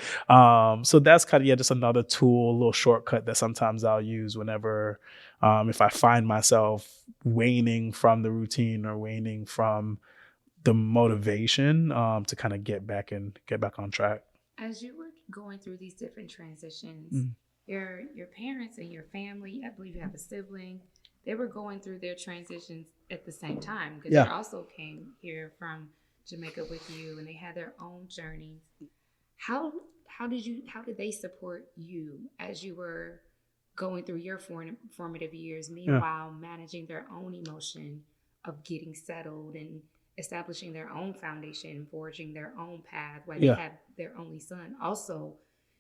So that's kind of, just another tool, a little shortcut that sometimes I'll use whenever, if I find myself waning from the routine or waning from the motivation, to kind of get back on track. As you were going through these different transitions, your parents and your family, I believe you have a sibling, they were going through their transitions at the same time, because they also came here from Jamaica with you, and they had their own journeys. How did they support you as you were going through your formative years, meanwhile managing their own emotion of getting settled and establishing their own foundation, forging their own path, while they Yeah. have their only son also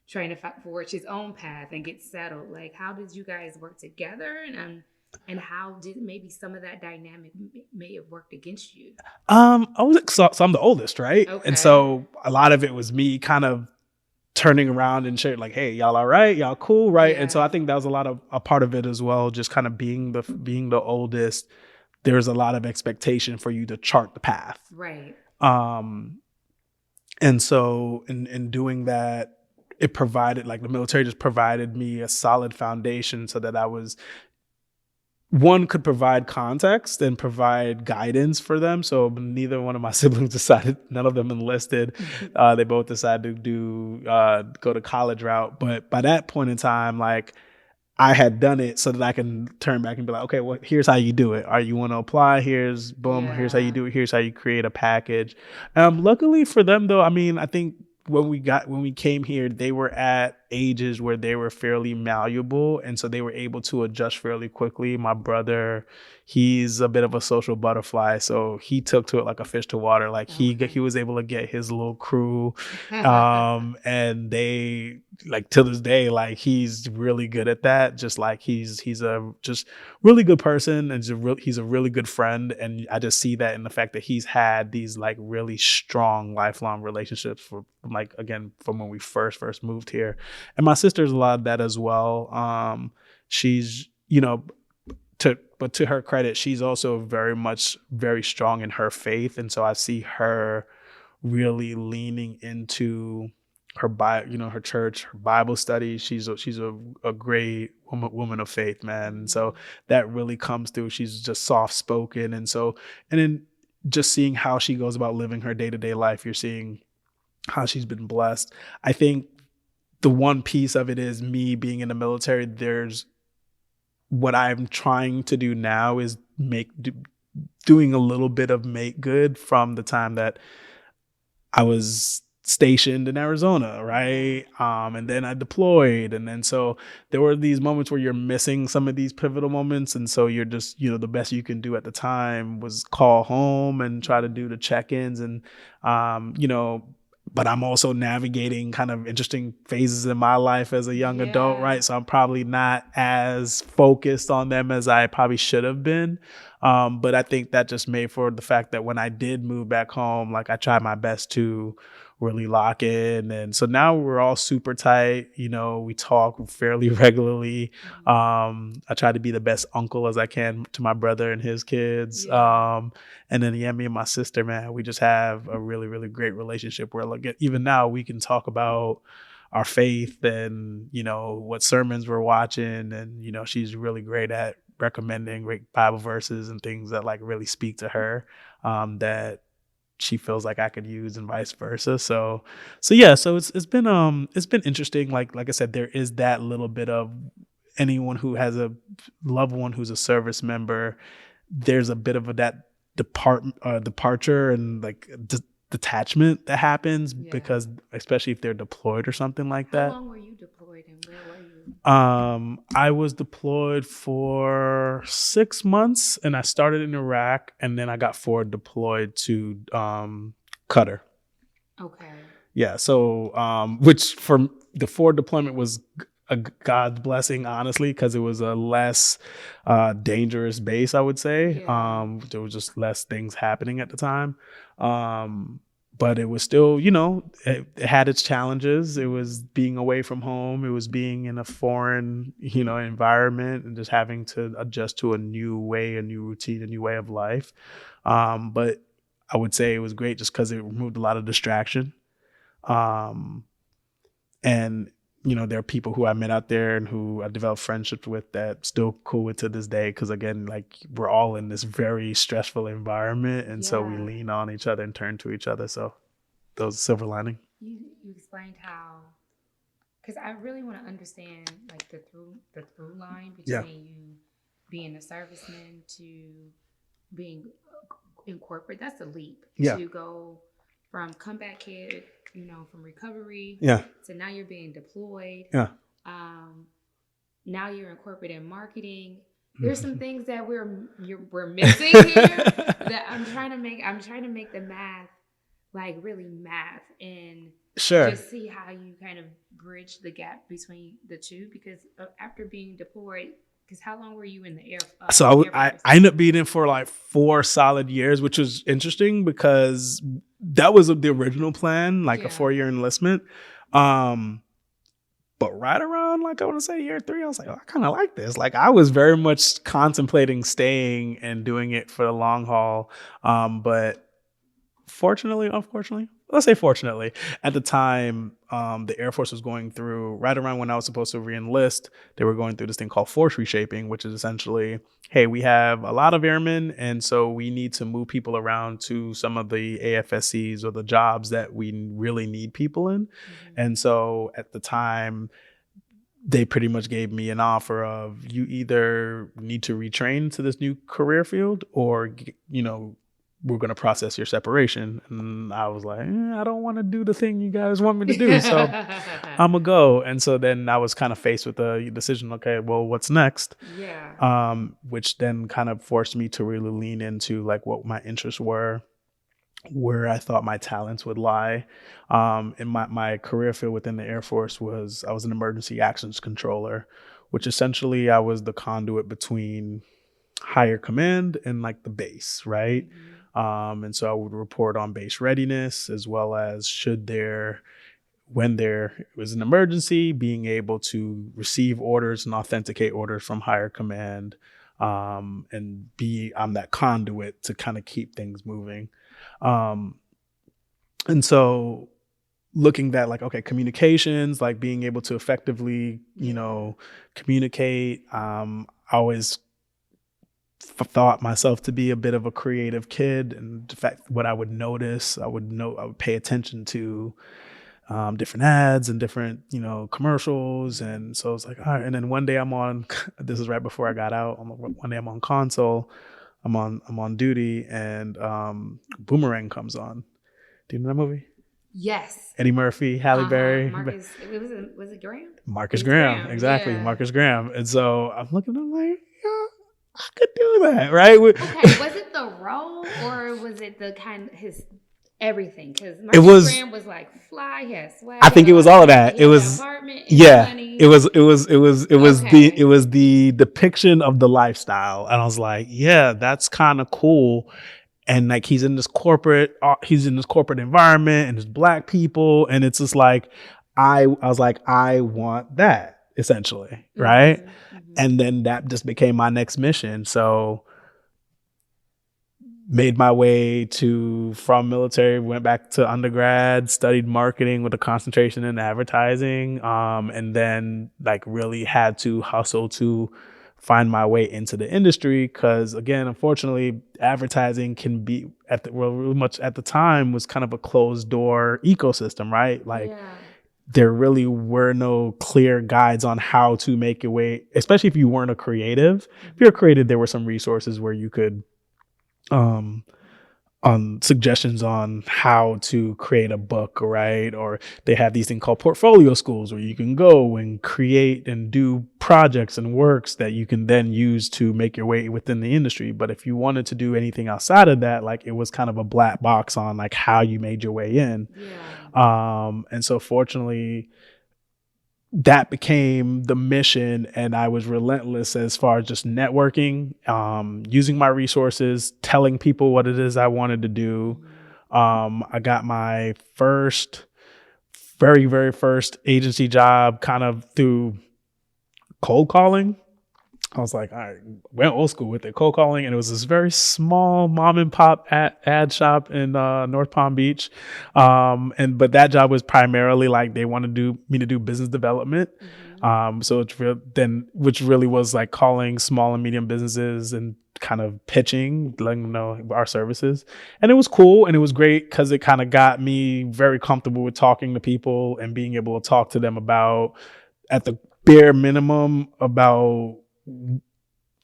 trying to forge his own path and get settled. Like, how did you guys work together, and how did maybe some of that dynamic may have worked against you? So I'm the oldest, right? And Okay. so a lot of it was me kind of turning around and shit like, hey, y'all all right? Y'all cool, right? And so I Yeah. think that was a part of it as well, just kind of being the oldest. There's a lot of expectation for you to chart the path. Right. And so in doing that, it provided, like, the military just provided me a solid foundation so that I was, one, could provide context and provide guidance for them. So neither one of my siblings decided, none of them enlisted. They both decided to go to college route. But by that point in time, like, I had done it so that I can turn back and be like, okay, well, here's how you do it. You want to apply? Here's boom. Here's how you do it. Here's how you create a package. Luckily for them, though, I mean, I think when we came here, they were at ages where they were fairly malleable, and so they were able to adjust fairly quickly. My brother, he's a bit of a social butterfly, so he took to it like a fish to water. Like, he was able to get his little crew, and they, like, to this day, like, he's really good at that. Just like he's a just really good person, and he's a really good friend, and I just see that in the fact that he's had these, like, really strong lifelong relationships from, like, again, from when we first moved here. And my sister's a lot of that as well. She's, to her credit, she's also very strong in her faith, and so I see her really leaning into her her church, her Bible study. She's a great woman of faith, man. And so that really comes through. She's just soft spoken, and then just seeing how she goes about living her day-to-day life, you're seeing how she's been blessed. I think the one piece of it is me being in the military. There's what I'm trying to do now is doing a little bit of make good from the time that I was stationed in Arizona, right? And then I deployed. And then so there were these moments where you're missing some of these pivotal moments. And so you're just, the best you can do at the time was call home and try to do the check-ins. And, but I'm also navigating kind of interesting phases in my life as a young adult, right? So I'm probably not as focused on them as I probably should have been. But I think that just made for the fact that when I did move back home, like, I tried my best to really lock in. And so now we're all super tight. We talk fairly regularly. I try to be the best uncle as I can to my brother and his kids. And then, me and my sister, man, we just have a really, really great relationship where, like, even now we can talk about our faith and, what sermons we're watching. And, she's really great at recommending great Bible verses and things that, like, really speak to her, that she feels like I could use, and vice versa. So it's been interesting. Like I said, there is that little bit of anyone who has a loved one who's a service member. There's a bit of that departure and, like, detachment that happens because, especially if they're deployed or something like that. How long were you deployed, and where were you? I was deployed for 6 months, and I started in Iraq, and then I got forward deployed to Qatar. Okay. Yeah. So, which for the forward deployment was a God's blessing, honestly, because it was a less dangerous base, I would say. There was just less things happening at the time. But it was still, it had its challenges. It was being away from home. It was being in a foreign, environment, and just having to adjust to a new way, a new routine, a new way of life. But I would say it was great just because it removed a lot of distraction. And, there are people who I met out there and who I developed friendships with that still cool with to this day. Because, again, like, we're all in this very stressful environment. And so we lean on each other and turn to each other. So those silver lining. You explained how, because I really want to understand, like, the through line between you being a serviceman to being in corporate. That's a leap to go from comeback kid, from recovery to now you're being deployed. Now you're in corporate and marketing. there's some things that we're missing here that I'm trying to make the math like really math and Sure. just see how you kind of bridge the gap between the two, because after being deployed, because how long were you in the air? So I ended up being in for like 4 solid years, which was interesting because that was the original plan, like a 4-year enlistment. But right around, like, I want to say year 3, I was like, oh, I kind of like this. Like, I was very much contemplating staying and doing it for the long haul. But unfortunately, let's say fortunately, at the time, the Air Force was going through, right around when I was supposed to re-enlist, they were going through this thing called force reshaping, which is essentially, hey, we have a lot of airmen, and so we need to move people around to some of the AFSCs or the jobs that we really need people in. Mm-hmm. And so at the time, they pretty much gave me an offer of, you either need to retrain to this new career field, or, we're going to process your separation. And I was like, I don't want to do the thing you guys want me to do. So I'm going to go. And so then I was kind of faced with the decision, okay, well, what's next? Yeah. Which then kind of forced me to really lean into like what my interests were, where I thought my talents would lie. And my career field within the Air Force I was an emergency actions controller, which essentially I was the conduit between higher command and like the base, right? Mm-hmm. And so I would report on base readiness, as well as when there was an emergency, being able to receive orders and authenticate orders from higher command, and I'm that conduit to kind of keep things moving. And so looking at like, okay, communications, like being able to effectively, communicate. I always thought myself to be a bit of a creative kid, and in fact, what I would notice, I would pay attention to different ads and different, commercials. And so I was like, all right. And then one day this is right before I got out. One day I'm on console, I'm on duty, and Boomerang comes on. Do you know that movie? Yes. Eddie Murphy, Halle Berry. Was it Graham? Marcus Graham. Exactly. Yeah. Marcus Graham. And so I'm looking, I'm like, I could do that, right? Okay, was it the role, or was it the kind of his everything? Because Marcus Graham was like fly, yes. I think it was all of that. It was money. It was the depiction of the lifestyle, and I was like, yeah, that's kind of cool. And like he's in this corporate environment, and there's Black people, and it's just like I was like, I want that, essentially, right? Mm-hmm. And then that just became my next mission. So made my way from military, went back to undergrad, studied marketing with a concentration in advertising, and then like really had to hustle to find my way into the industry. Because again, unfortunately, advertising can be really much at the time was kind of a closed door ecosystem, right? Like. Yeah. There really were no clear guides on how to make your way, especially if you weren't a creative. If you're a creative, there were some resources where you could, suggestions on how to create a book, right? Or they have these things called portfolio schools where you can go and create and do projects and works that you can then use to make your way within the industry. But if you wanted to do anything outside of that, like it was kind of a black box on like how you made your way in. Yeah. And so fortunately, that became the mission, and I was relentless as far as just networking, using my resources, telling people what it is I wanted to do. I got my very, very first agency job kind of through cold calling. I was like, all right, went old school with it, cold calling. And it was this very small mom and pop ad shop in North Palm Beach. But that job was primarily like they wanted me to do business development. Mm-hmm. So which really was like calling small and medium businesses and kind of pitching, letting them know our services. And it was cool and it was great because it kind of got me very comfortable with talking to people and being able to talk to them about, at the bare minimum, about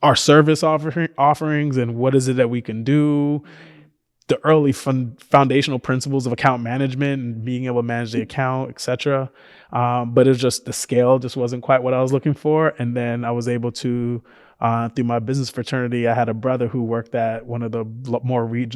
our service offerings and what is it that we can do, the early foundational principles of account management and being able to manage the account, etc. But it was just the scale just wasn't quite what I was looking for. And then I was able to Through my business fraternity, I had a brother who worked at one of the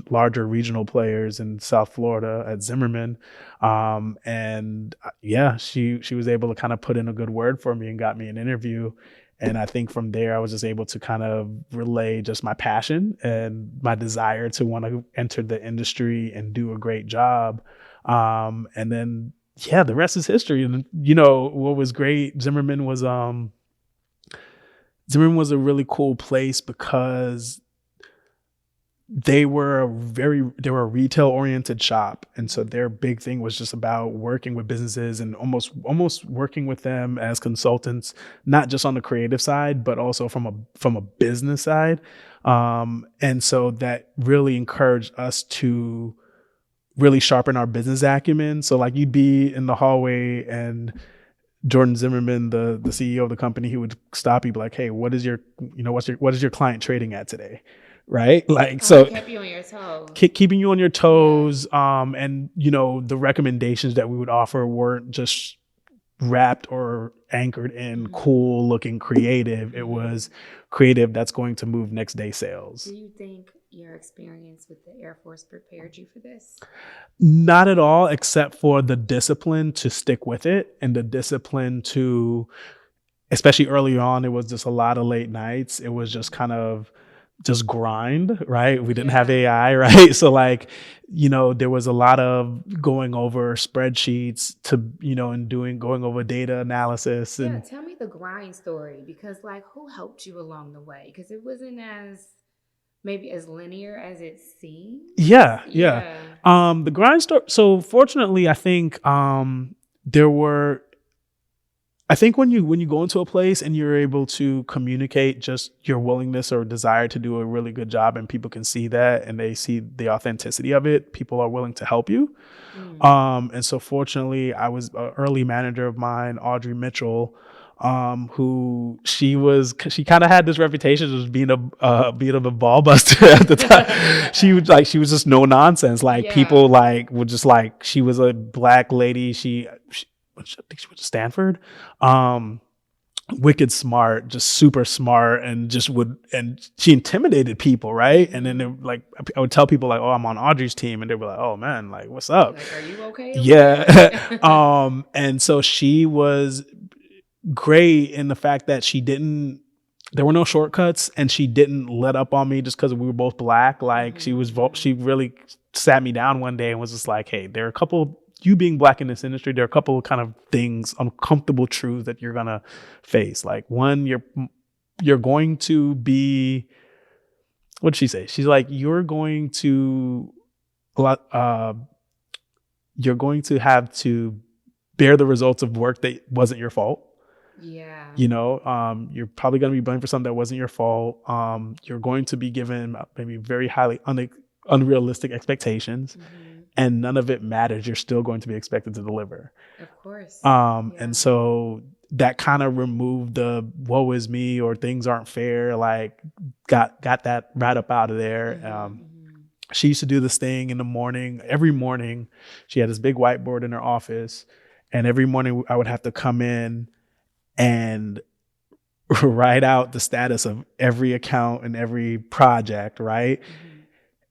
larger regional players in South Florida at Zimmerman. And yeah, she was able to kind of put in a good word for me and got me an interview. And I think from there, I was just able to kind of relay just my passion and my desire to want to enter the industry and do a great job. And then, yeah, the rest is history. And, what was great, Zimmerman was a really cool place because they were a retail oriented shop. And so their big thing was just about working with businesses and almost working with them as consultants, not just on the creative side, but also from a business side. And so that really encouraged us to really sharpen our business acumen. So like you'd be in the hallway and Jordan Zimmerman, the CEO of the company, he would stop you, be like, "Hey, what is your client trading at today?" Right? Like, so kept you on your toes. Keeping you on your toes. And the recommendations that we would offer weren't just wrapped or anchored in cool looking creative. It was creative that's going to move next day sales. Do you think your experience with the Air Force prepared you for this? Not at all, except for the discipline to stick with it and the discipline to, especially early on, it was just a lot of late nights. It was just kind of just grind, right? We didn't have AI, right? So like, there was a lot of going over spreadsheets and going over data analysis. And tell me the grind story, because like, who helped you along the way? Because it wasn't maybe as linear as it seemed. Yeah. The grind story. So fortunately, I think I think when you go into a place and you're able to communicate just your willingness or desire to do a really good job, and people can see that and they see the authenticity of it, people are willing to help you. And so fortunately, I was an early manager of mine, Audrey Mitchell, who she kind of had this reputation as being a ball buster at the time. She was just no nonsense. Like people would just she was a Black lady. I think she went to Stanford. Wicked smart, just super smart, and she intimidated people, right? And then I would tell people like, "Oh, I'm on Audrey's team," and they'd be like, "Oh man, like what's up? Like, are you okay?" Yeah. And so she was great in the fact that there were no shortcuts, and she didn't let up on me just because we were both Black. Like she really sat me down one day and was just like, "Hey, there are a couple." You being Black in this industry, there are a couple of kind of things, uncomfortable truths that you're gonna face. Like one, you're going to be, what did she say? She's like, you're going to have to bear the results of work that wasn't your fault. Yeah. You're probably going to be blamed for something that wasn't your fault. You're going to be given maybe very highly unrealistic expectations. And none of it matters. You're still going to be expected to deliver. Of course. And so that kind of removed the woe is me or things aren't fair, like got that right up out of there. She used to do this thing in the morning. Every morning, she had this big whiteboard in her office. And every morning I would have to come in and write out the status of every account and every project, right?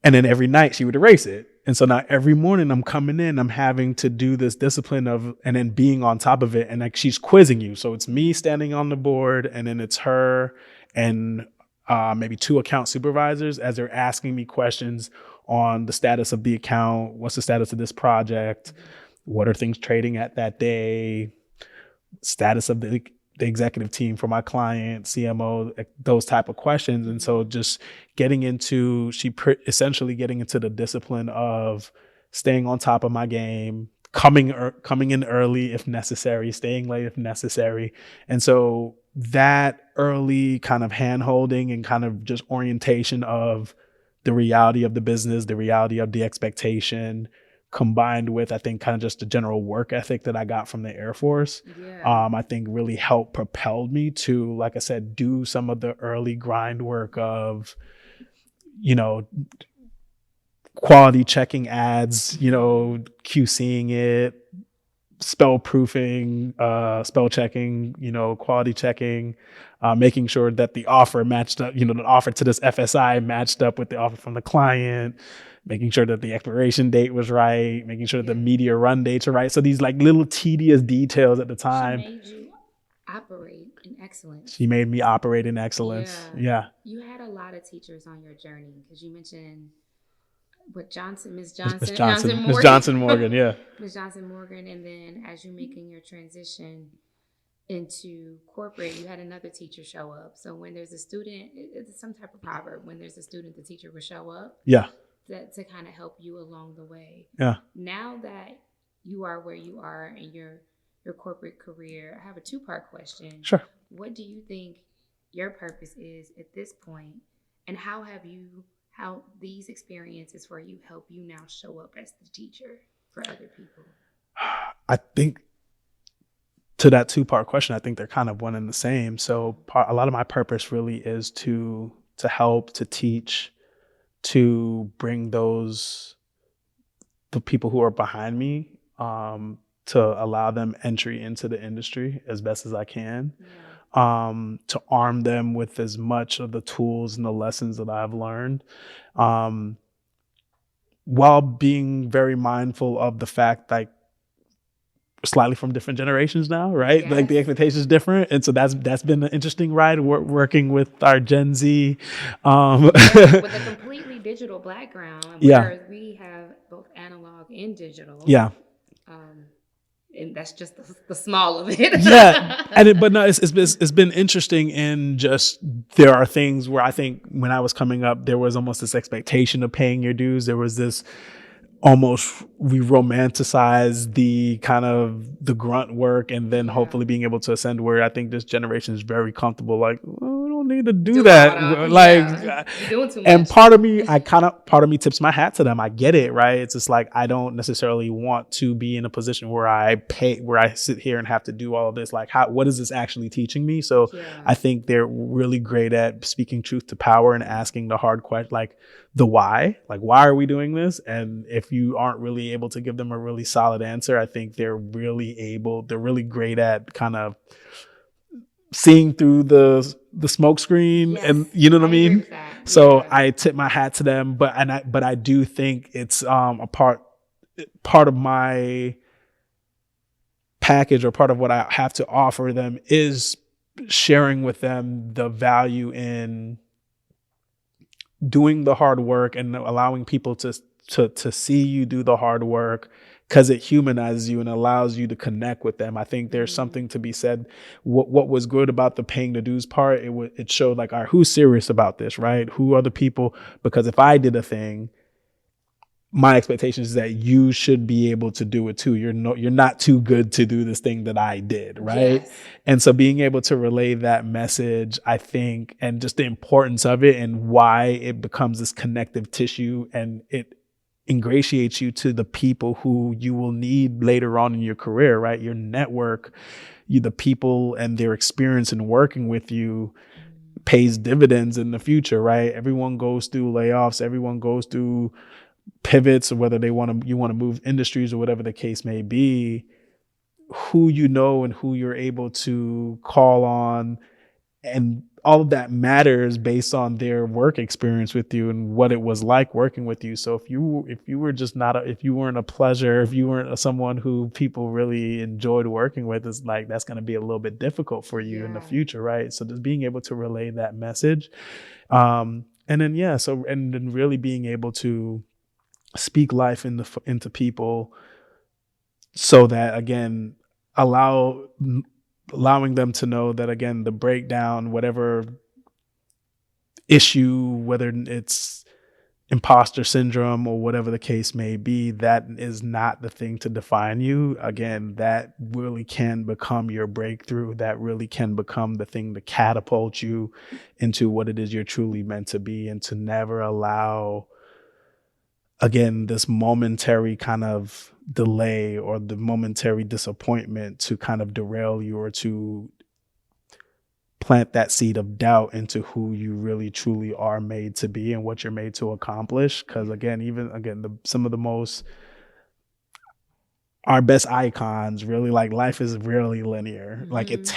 And then every night she would erase it. And so now every morning I'm coming in, I'm having to do this discipline and then being on top of it. And like she's quizzing you. So it's me standing on the board, and then it's her and maybe 2 account supervisors as they're asking me questions on the status of the account. What's the status of this project? What are things trading at that day? Status of the executive team for my client, CMO, those type of questions. And so just essentially getting into the discipline of staying on top of my game, coming in early if necessary, staying late if necessary. And so that early kind of hand-holding and kind of just orientation of the reality of the business, the reality of the expectation, combined with, I think, kind of just the general work ethic that I got from the Air Force, I think really helped propel me to, like I said, do some of the early grind work of, quality checking ads, QCing it, spell proofing, spell checking, quality checking, making sure that the offer matched up, the offer to this FSI matched up with the offer from the client, making sure that the expiration date was right, making sure that the media run dates are right. So these like little tedious details at the time. She made you operate in excellence. She made me operate in excellence. Yeah. You had a lot of teachers on your journey because you mentioned Miss Johnson Morgan, yeah. Miss Johnson Morgan, and then as you're making your transition into corporate, you had another teacher show up. So when there's a student, it's some type of proverb. When there's a student, the teacher will show up. Yeah. To kind of help you along the way. Yeah. Now that you are where you are in your corporate career, I have a 2-part question. Sure. What do you think your purpose is at this point, and how these experiences for you help you now show up as the teacher for other people? I think to that 2-part question, I think they're kind of one and the same. So a lot of my purpose really is to help, to teach, to bring the people who are behind me, to allow them entry into the industry as best as I can. To arm them with as much of the tools and the lessons that I've learned, while being very mindful of the fact that slightly from different generations now, right? Yes. Like the expectation is different. And so that's been an interesting ride working with our Gen Z. With a completely digital background, whereas we have both analog and digital. Yeah. And that's just the small of it. Yeah. It's been interesting in just, there are things where I think when I was coming up, there was almost this expectation of paying your dues. There was this we romanticize the kind of the grunt work, and then hopefully being able to ascend, where I think this generation is very comfortable. Like, well, we don't need to do that. You're doing too much. And part of me tips my hat to them. I get it, right? It's just like, I don't necessarily want to be in a position where I sit here and have to do all of this. Like, what is this actually teaching me? So I think they're really great at speaking truth to power and asking the hard question, like the why. Like, why are we doing this? And if you aren't really able to give them a really solid answer, I think they're really great at kind of seeing through the smoke screen. And you know what I mean? So I tip my hat to them, but I do think it's a part of my package, or part of what I have to offer them, is sharing with them the value in doing the hard work and allowing people to see you do the hard work, because it humanizes you and allows you to connect with them. I think there's something to be said. What was good about the paying the dues part, it showed like, all right, who's serious about this, right? Who are the people? Because if I did a thing, my expectation is that you should be able to do it too. You're not too good to do this thing that I did, right? Yes. And so being able to relay that message, I think, and just the importance of it and why it becomes this connective tissue, and it ingratiates you to the people who you will need later on in your career, right? Your network, the people and their experience in working with you pays dividends in the future, right? Everyone goes through layoffs. Everyone goes through pivots, or whether you want to move industries or whatever the case may be. Who you know and who you're able to call on, and all of that matters based on their work experience with you and what it was like working with you. So if you were just if you weren't a pleasure, if you weren't someone who people really enjoyed working with, it's like, that's going to be a little bit difficult for you in the future, right? So just being able to relay that message, and then really being able to speak life into people, so that, again, allowing them to know that, again, the breakdown, whatever issue, whether it's imposter syndrome or whatever the case may be, that is not the thing to define you. Again, that really can become your breakthrough. That really can become the thing to catapult you into what it is you're truly meant to be, and to never allow, again, this momentary kind of delay or the momentary disappointment to kind of derail you, or to plant that seed of doubt into who you really truly are made to be and what you're made to accomplish. Because some of the most our best icons really, like, life is really linear. Like, it's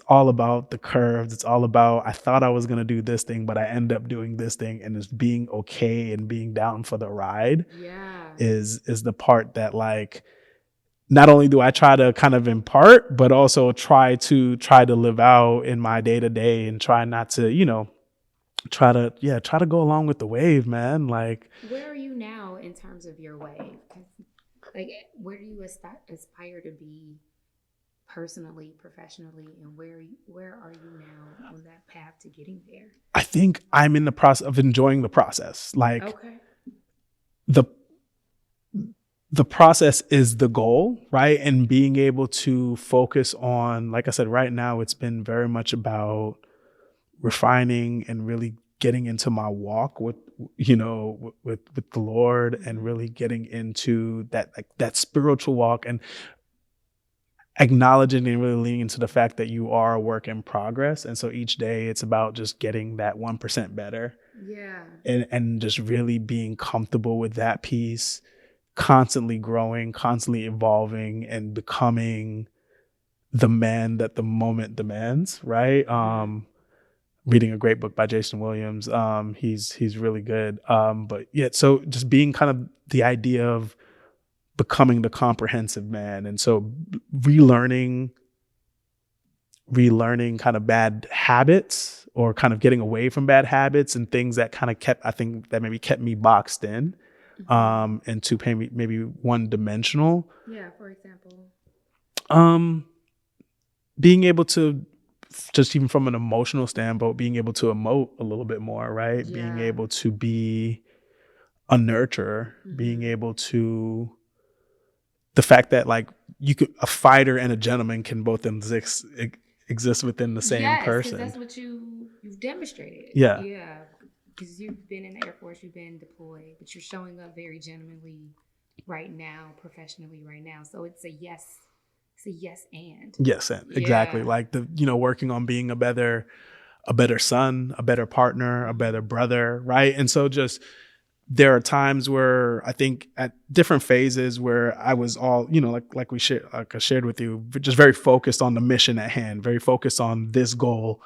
all about the curves. It's all about, I thought I was going to do this thing, but I end up doing this thing, and just being okay and being down for the ride Yeah. is the part that, like, not only do I try to kind of impart, but also try to live out in my day to day, and try not to, try to go along with the wave, man. Like, where are you now in terms of your wave? 'Cause, like, where do you aspire to be personally, professionally, and where are you now on that path to getting there? I think I'm in the process of enjoying the process. Like, Okay. the process is the goal, right? And being able to focus on, like I said, right now, it's been very much about refining and really getting into my walk with, with the Lord, and really getting into that, like, that spiritual walk, and acknowledging and really leaning into the fact that you are a work in progress. And so each day it's about just getting that 1% better. Yeah. And just really being comfortable with that piece, constantly growing, constantly evolving, and becoming the man that the moment demands, right? Reading a great book by Jason Williams. He's really good. But yeah, so just being kind of the idea of becoming the comprehensive man. And so relearning kind of bad habits, or kind of getting away from bad habits and things that kind of kept me boxed in, and to maybe one dimensional. Yeah, for example. Being able to, just even from an emotional standpoint, being able to emote a little bit more, right? Yeah. Being able to be a nurturer, being able to, the fact that, like, a fighter and a gentleman can both exist within the same person. Yes, because that's what you've demonstrated. Yeah. Yeah. Because you've been in the Air Force, you've been deployed, but you're showing up very gentlemanly right now, professionally right now. So it's a yes. It's a yes and. Yes, and exactly. Like, working on being a better son, a better partner, a better brother, right? And so just, there are times where I think at different phases where I was all, like I shared with you, just very focused on the mission at hand, very focused on this goal,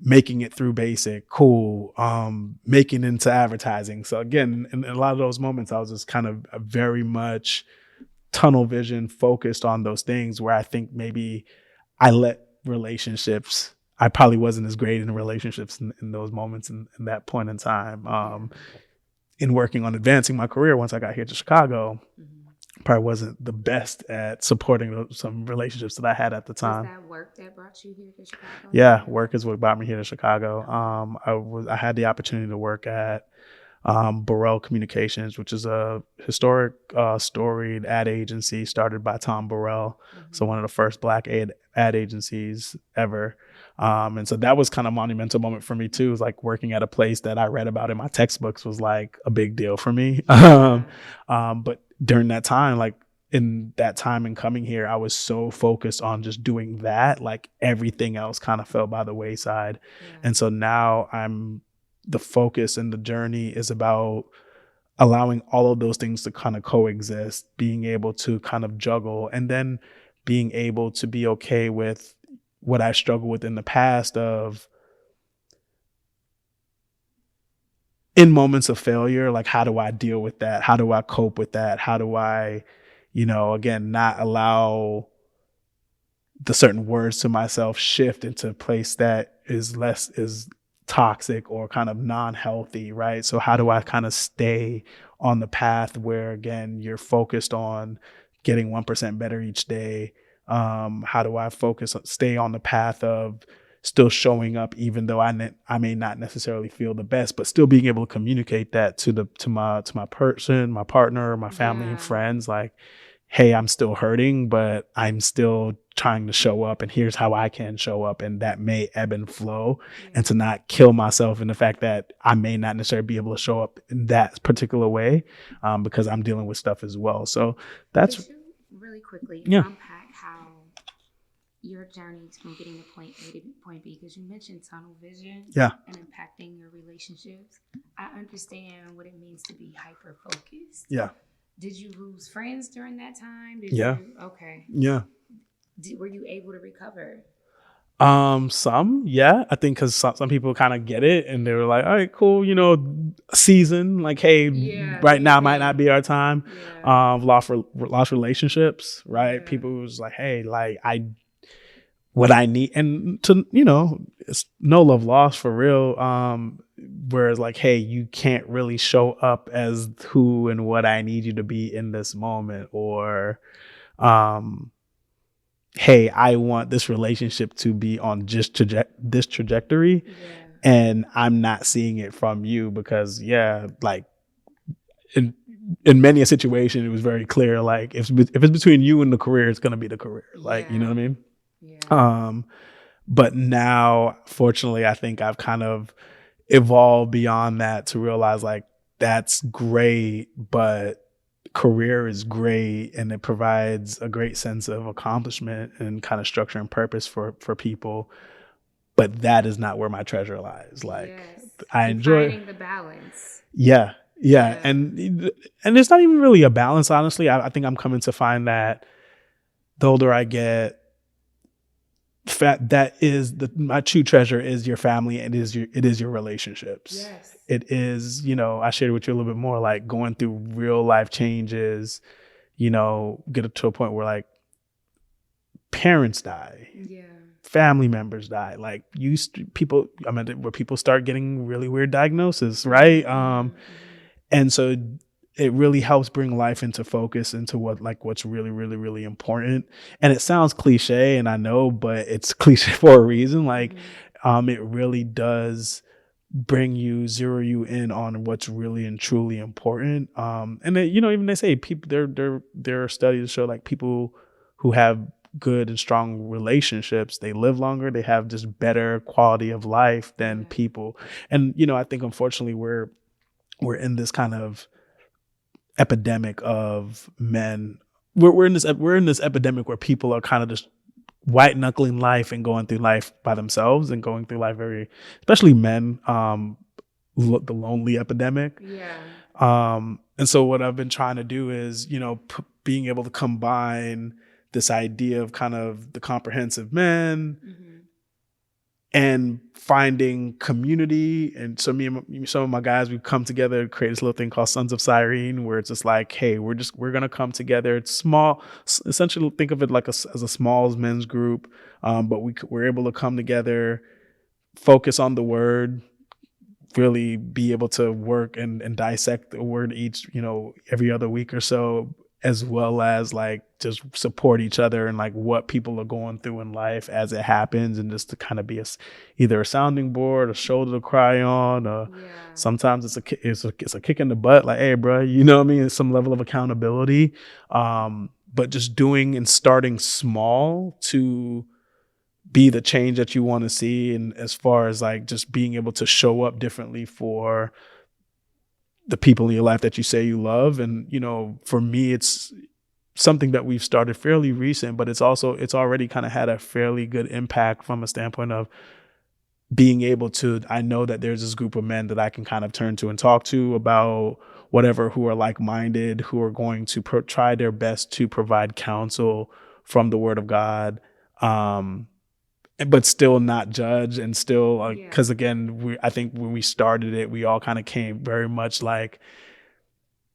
making it through basic, cool, making it into advertising. So again, in a lot of those moments, I was just kind of very much tunnel vision focused on those things, where I think maybe I let relationships, I probably wasn't as great in relationships in those moments, in that point in time. In working on advancing my career, once I got here to Chicago, probably wasn't the best at supporting some relationships that I had at the time. Was that work that brought you here to Chicago? Yeah, work is what brought me here to Chicago. I had the opportunity to work at Burrell Communications, which is a historic, storied ad agency started by Tom Burrell. So one of the first Black ad agencies ever. And so that was kind of a monumental moment for me too. It was like working at a place that I read about in my textbooks was like a big deal for me. But during that time, like in that time and coming here, I was so focused on just doing that, like everything else kind of fell by the wayside. And so now the focus and the journey is about allowing all of those things to kind of coexist, being able to kind of juggle, and then being able to be okay with what I struggled with in the past, of in moments of failure, like, how do I deal with that? How do I cope with that? How do I, again, not allow the certain words to myself shift into a place that is toxic or kind of non-healthy, right? So how do I kind of stay on the path where, again, you're focused on getting 1% better each day? How do I stay on the path of still showing up, even though I may not necessarily feel the best, but still being able to communicate that to my person, my partner, my family and friends, like, hey, I'm still hurting, but I'm still trying to show up, and here's how I can show up. And that may ebb and flow, and to not kill myself in the fact that I may not necessarily be able to show up in that particular way, because I'm dealing with stuff as well. So that's Could you really quickly unpack how your journey from getting to point A to point B, because you mentioned tunnel vision and impacting your relationships. I understand what it means to be hyper focused. Yeah. Did you lose friends during that time? Yeah. Okay. Yeah. Were you able to recover? Some, yeah, I think because some people kind of get it and they were like, all right, cool, season, like, hey, Yeah, right now might not leaving. be our time. Yeah. Lost relationships, right? Yeah. People was like, hey, like what I need, and to, it's no love lost for real. Whereas like, hey, you can't really show up as who and what I need you to be in this moment, or, hey, I want this relationship to be on just this trajectory, Yeah. and I'm not seeing it from you because, yeah, like in many a situation, it was very clear, like if it's between you and the career, it's gonna be the career, like, you know what I mean? Yeah. But now, fortunately, I think I've kind of evolved beyond that to realize like that's great, but career is great and it provides a great sense of accomplishment and kind of structure and purpose for people, but that is not where my treasure lies. Like, Yes. I And enjoy, finding the balance. yeah, Yeah. and it's not even really a balance, honestly. I think I'm coming to find that the older I get, that is my true treasure is your family. It is your relationships. Yes. It is, I shared with you a little bit more, like going through real life changes, get to a point where like parents die, Yeah. family members die, like where people start getting really weird diagnoses, right? And so it really helps bring life into focus into what's really, really, really important. And it sounds cliche, and I know, but it's cliche for a reason. Like, it really does zero you in on what's really and truly important. And then, even they say people, there are studies show like people who have good and strong relationships, they live longer, they have just better quality of life than people. And, I think unfortunately we're in this kind of epidemic of men. We're in this epidemic where people are kind of just white knuckling life and going through life by themselves and going through life especially men, the lonely epidemic. Yeah. And so what I've been trying to do is, being able to combine this idea of kind of the comprehensive man and finding community. And so some of my guys, we've come together to create this little thing called Sons of Cyrene, where it's just like, hey, we're going to come together. It's small, essentially think of it like as a small men's group. But we're able to come together, focus on the word, really be able to work and dissect the word each, every other week or so, as well as like just support each other and like what people are going through in life as it happens, and just to kind of be either a sounding board, a shoulder to cry on, or sometimes it's a kick in the butt, like, hey, bro, you know what I mean? It's some level of accountability, but just doing and starting small to be the change that you want to see. And as far as like just being able to show up differently for the people in your life that you say you love. And, for me, it's something that we've started fairly recent, but it's already kind of had a fairly good impact from a standpoint of being able to, I know that there's this group of men that I can kind of turn to and talk to about whatever, who are like-minded, who are going to try their best to provide counsel from the word of God. But still not judge, and still, because again, I think when we started it, we all kind of came very much like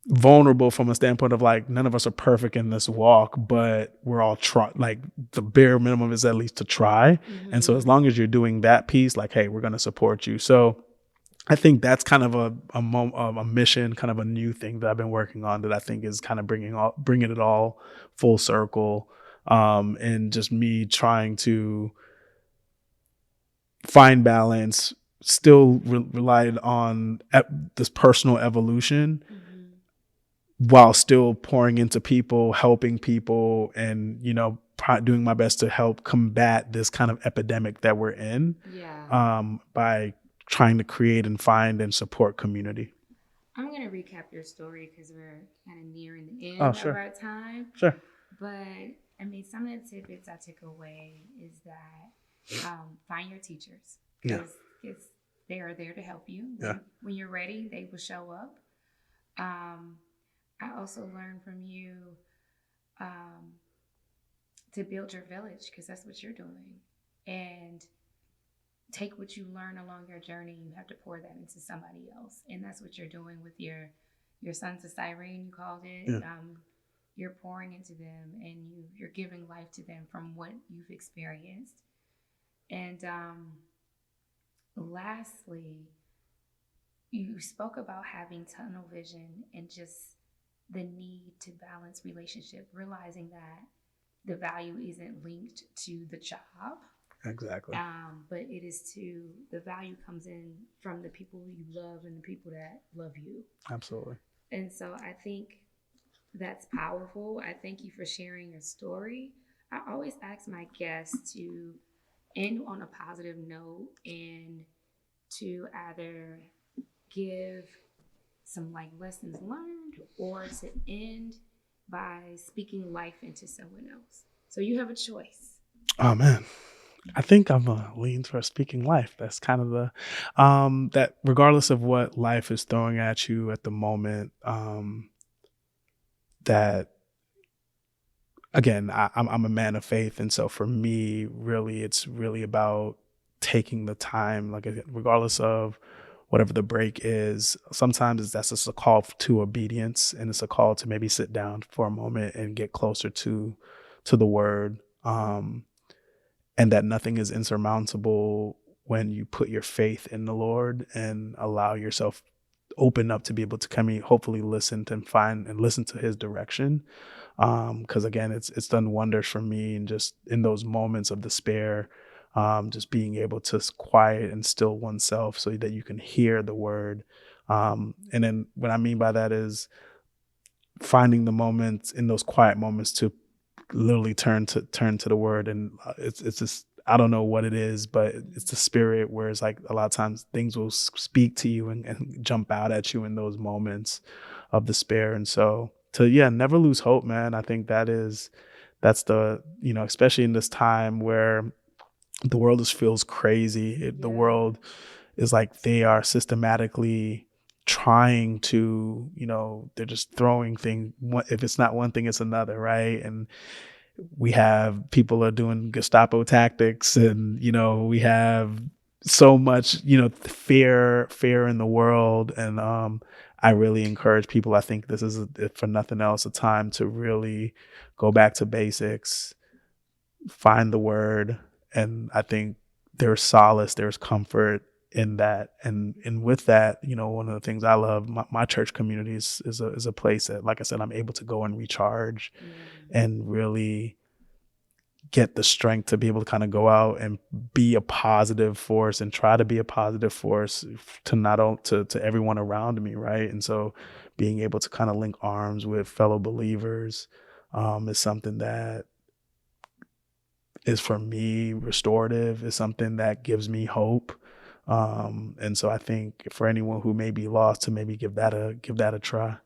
vulnerable from a standpoint of like, none of us are perfect in this walk, but we're all like the bare minimum is at least to try. And so as long as you're doing that piece, like, hey, we're going to support you. So I think that's kind of a mission, kind of a new thing that I've been working on, that I think is kind of bringing it all full circle, and just me trying to find balance, still relied on this personal evolution, while still pouring into people, helping people, and, doing my best to help combat this kind of epidemic that we're in, by trying to create and find and support community. I'm going to recap your story because we're kind of nearing the end of our time. Sure. But I mean, some of the tidbits I took away is that find your teachers, because they are there to help you. When you're ready, they will show up. I also learned from you um, to build your village, because that's what you're doing. And take what you learn along your journey, you have to pour that into somebody else. And that's what you're doing with your sons of Cyrene, you called it. Yeah. You're pouring into them, and you're giving life to them from what you've experienced. And lastly, you spoke about having tunnel vision and just the need to balance relationship, realizing that the value isn't linked to the job, Exactly. but it is to the value comes in from the people you love and the people that love you. Absolutely. And so I think that's powerful. I thank you for sharing your story. I always ask my guests to end on a positive note and to either give some like lessons learned or to end by speaking life into someone else. So you have a choice. Oh man. I think I'm gonna lean towards speaking life. That's kind of the that regardless of what life is throwing at you at the moment, that again, I'm a man of faith, and so for me, really, it's really about taking the time, like regardless of whatever the break is. Sometimes that's just a call to obedience, and it's a call to maybe sit down for a moment and get closer to the word, and that nothing is insurmountable when you put your faith in the Lord and allow yourself open up to be able to come in, hopefully listen to and find and listen to his direction. Because again, it's done wonders for me, and just in those moments of despair, just being able to quiet and still oneself so that you can hear the word. And then what I mean by that is finding the moments in those quiet moments to literally turn to the word. And it's just, I don't know what it is, but it's the spirit where it's like a lot of times things will speak to you and jump out at you in those moments of despair. And so never lose hope, man. I think that's the, especially in this time where the world just feels crazy. The world is like they are systematically trying to, they're just throwing things. If it's not one thing, it's another, right? And we have people are doing Gestapo tactics, and we have so much fear in the world. And I really encourage people. I think this is, if for nothing else, a time to really go back to basics, find the word. And I think there's solace, there's comfort in that. And with that, one of the things I love, my church community is a place that, like I said, I'm able to go and recharge and really get the strength to be able to kind of go out and be a positive force and try to be a positive force to not only to everyone around me, right? And so being able to kind of link arms with fellow believers is something that is, for me, restorative, is something that gives me hope. And so I think for anyone who may be lost, to maybe give that a try.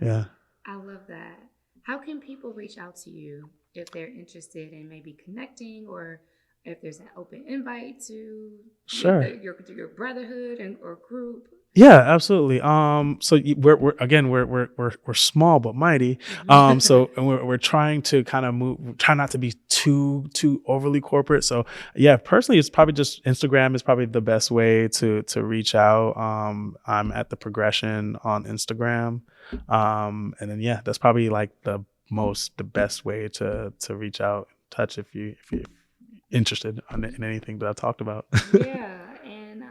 Yeah. I love that. How can people reach out to you if they're interested in maybe connecting, or if there's an open invite to your brotherhood or group? Yeah, absolutely. So we're small but mighty. So and we're trying to kind of try not to be too overly corporate. So yeah, personally, it's probably just Instagram is probably the best way to reach out. I'm at The Progression on Instagram. And then that's probably like the best way to reach out, touch if you're interested in anything that I talked about. And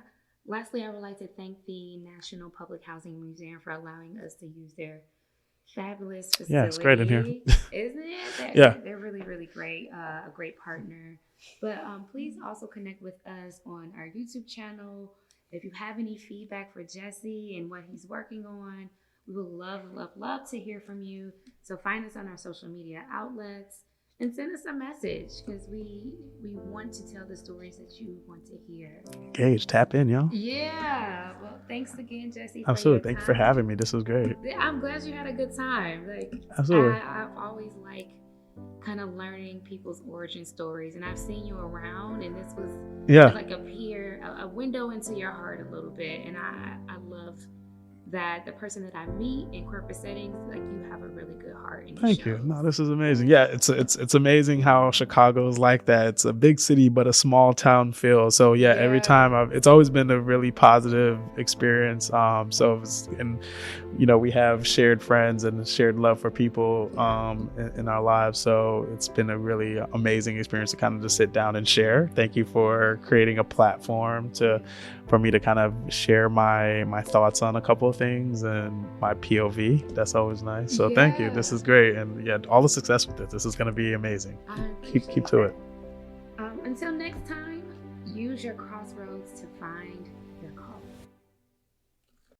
lastly, I would like to thank the National Public Housing Museum for allowing us to use their fabulous facility. Yeah, it's great in here. Isn't it? They're really, really great. A great partner. But please also connect with us on our YouTube channel. If you have any feedback for Jesse and what he's working on, we would love, love, love to hear from you. So find us on our social media outlets and send us a message, because we want to tell the stories that you want to hear. Gage, tap in, y'all. Yeah. Well, thanks again, Jesse. Absolutely. Thank you for having me. This was great. I'm glad you had a good time. Absolutely. I've always liked kind of learning people's origin stories, and I've seen you around, and this was like a window into your heart a little bit, and I love that the person that I meet in corporate settings, like, you have a really good heart. And Thank you. No, this is amazing. Yeah, it's amazing how Chicago is like that. It's a big city, but a small town feel. So yeah, every time it's always been a really positive experience. So and we have shared friends and shared love for people in our lives. So it's been a really amazing experience to kind of just sit down and share. Thank you for creating a platform for me to kind of share my thoughts on a couple of things and my POV. That's always nice. So thank you. This is great. And yeah, all the success with it. This is going to be amazing. Keep to it. Until next time, use your crossroads to find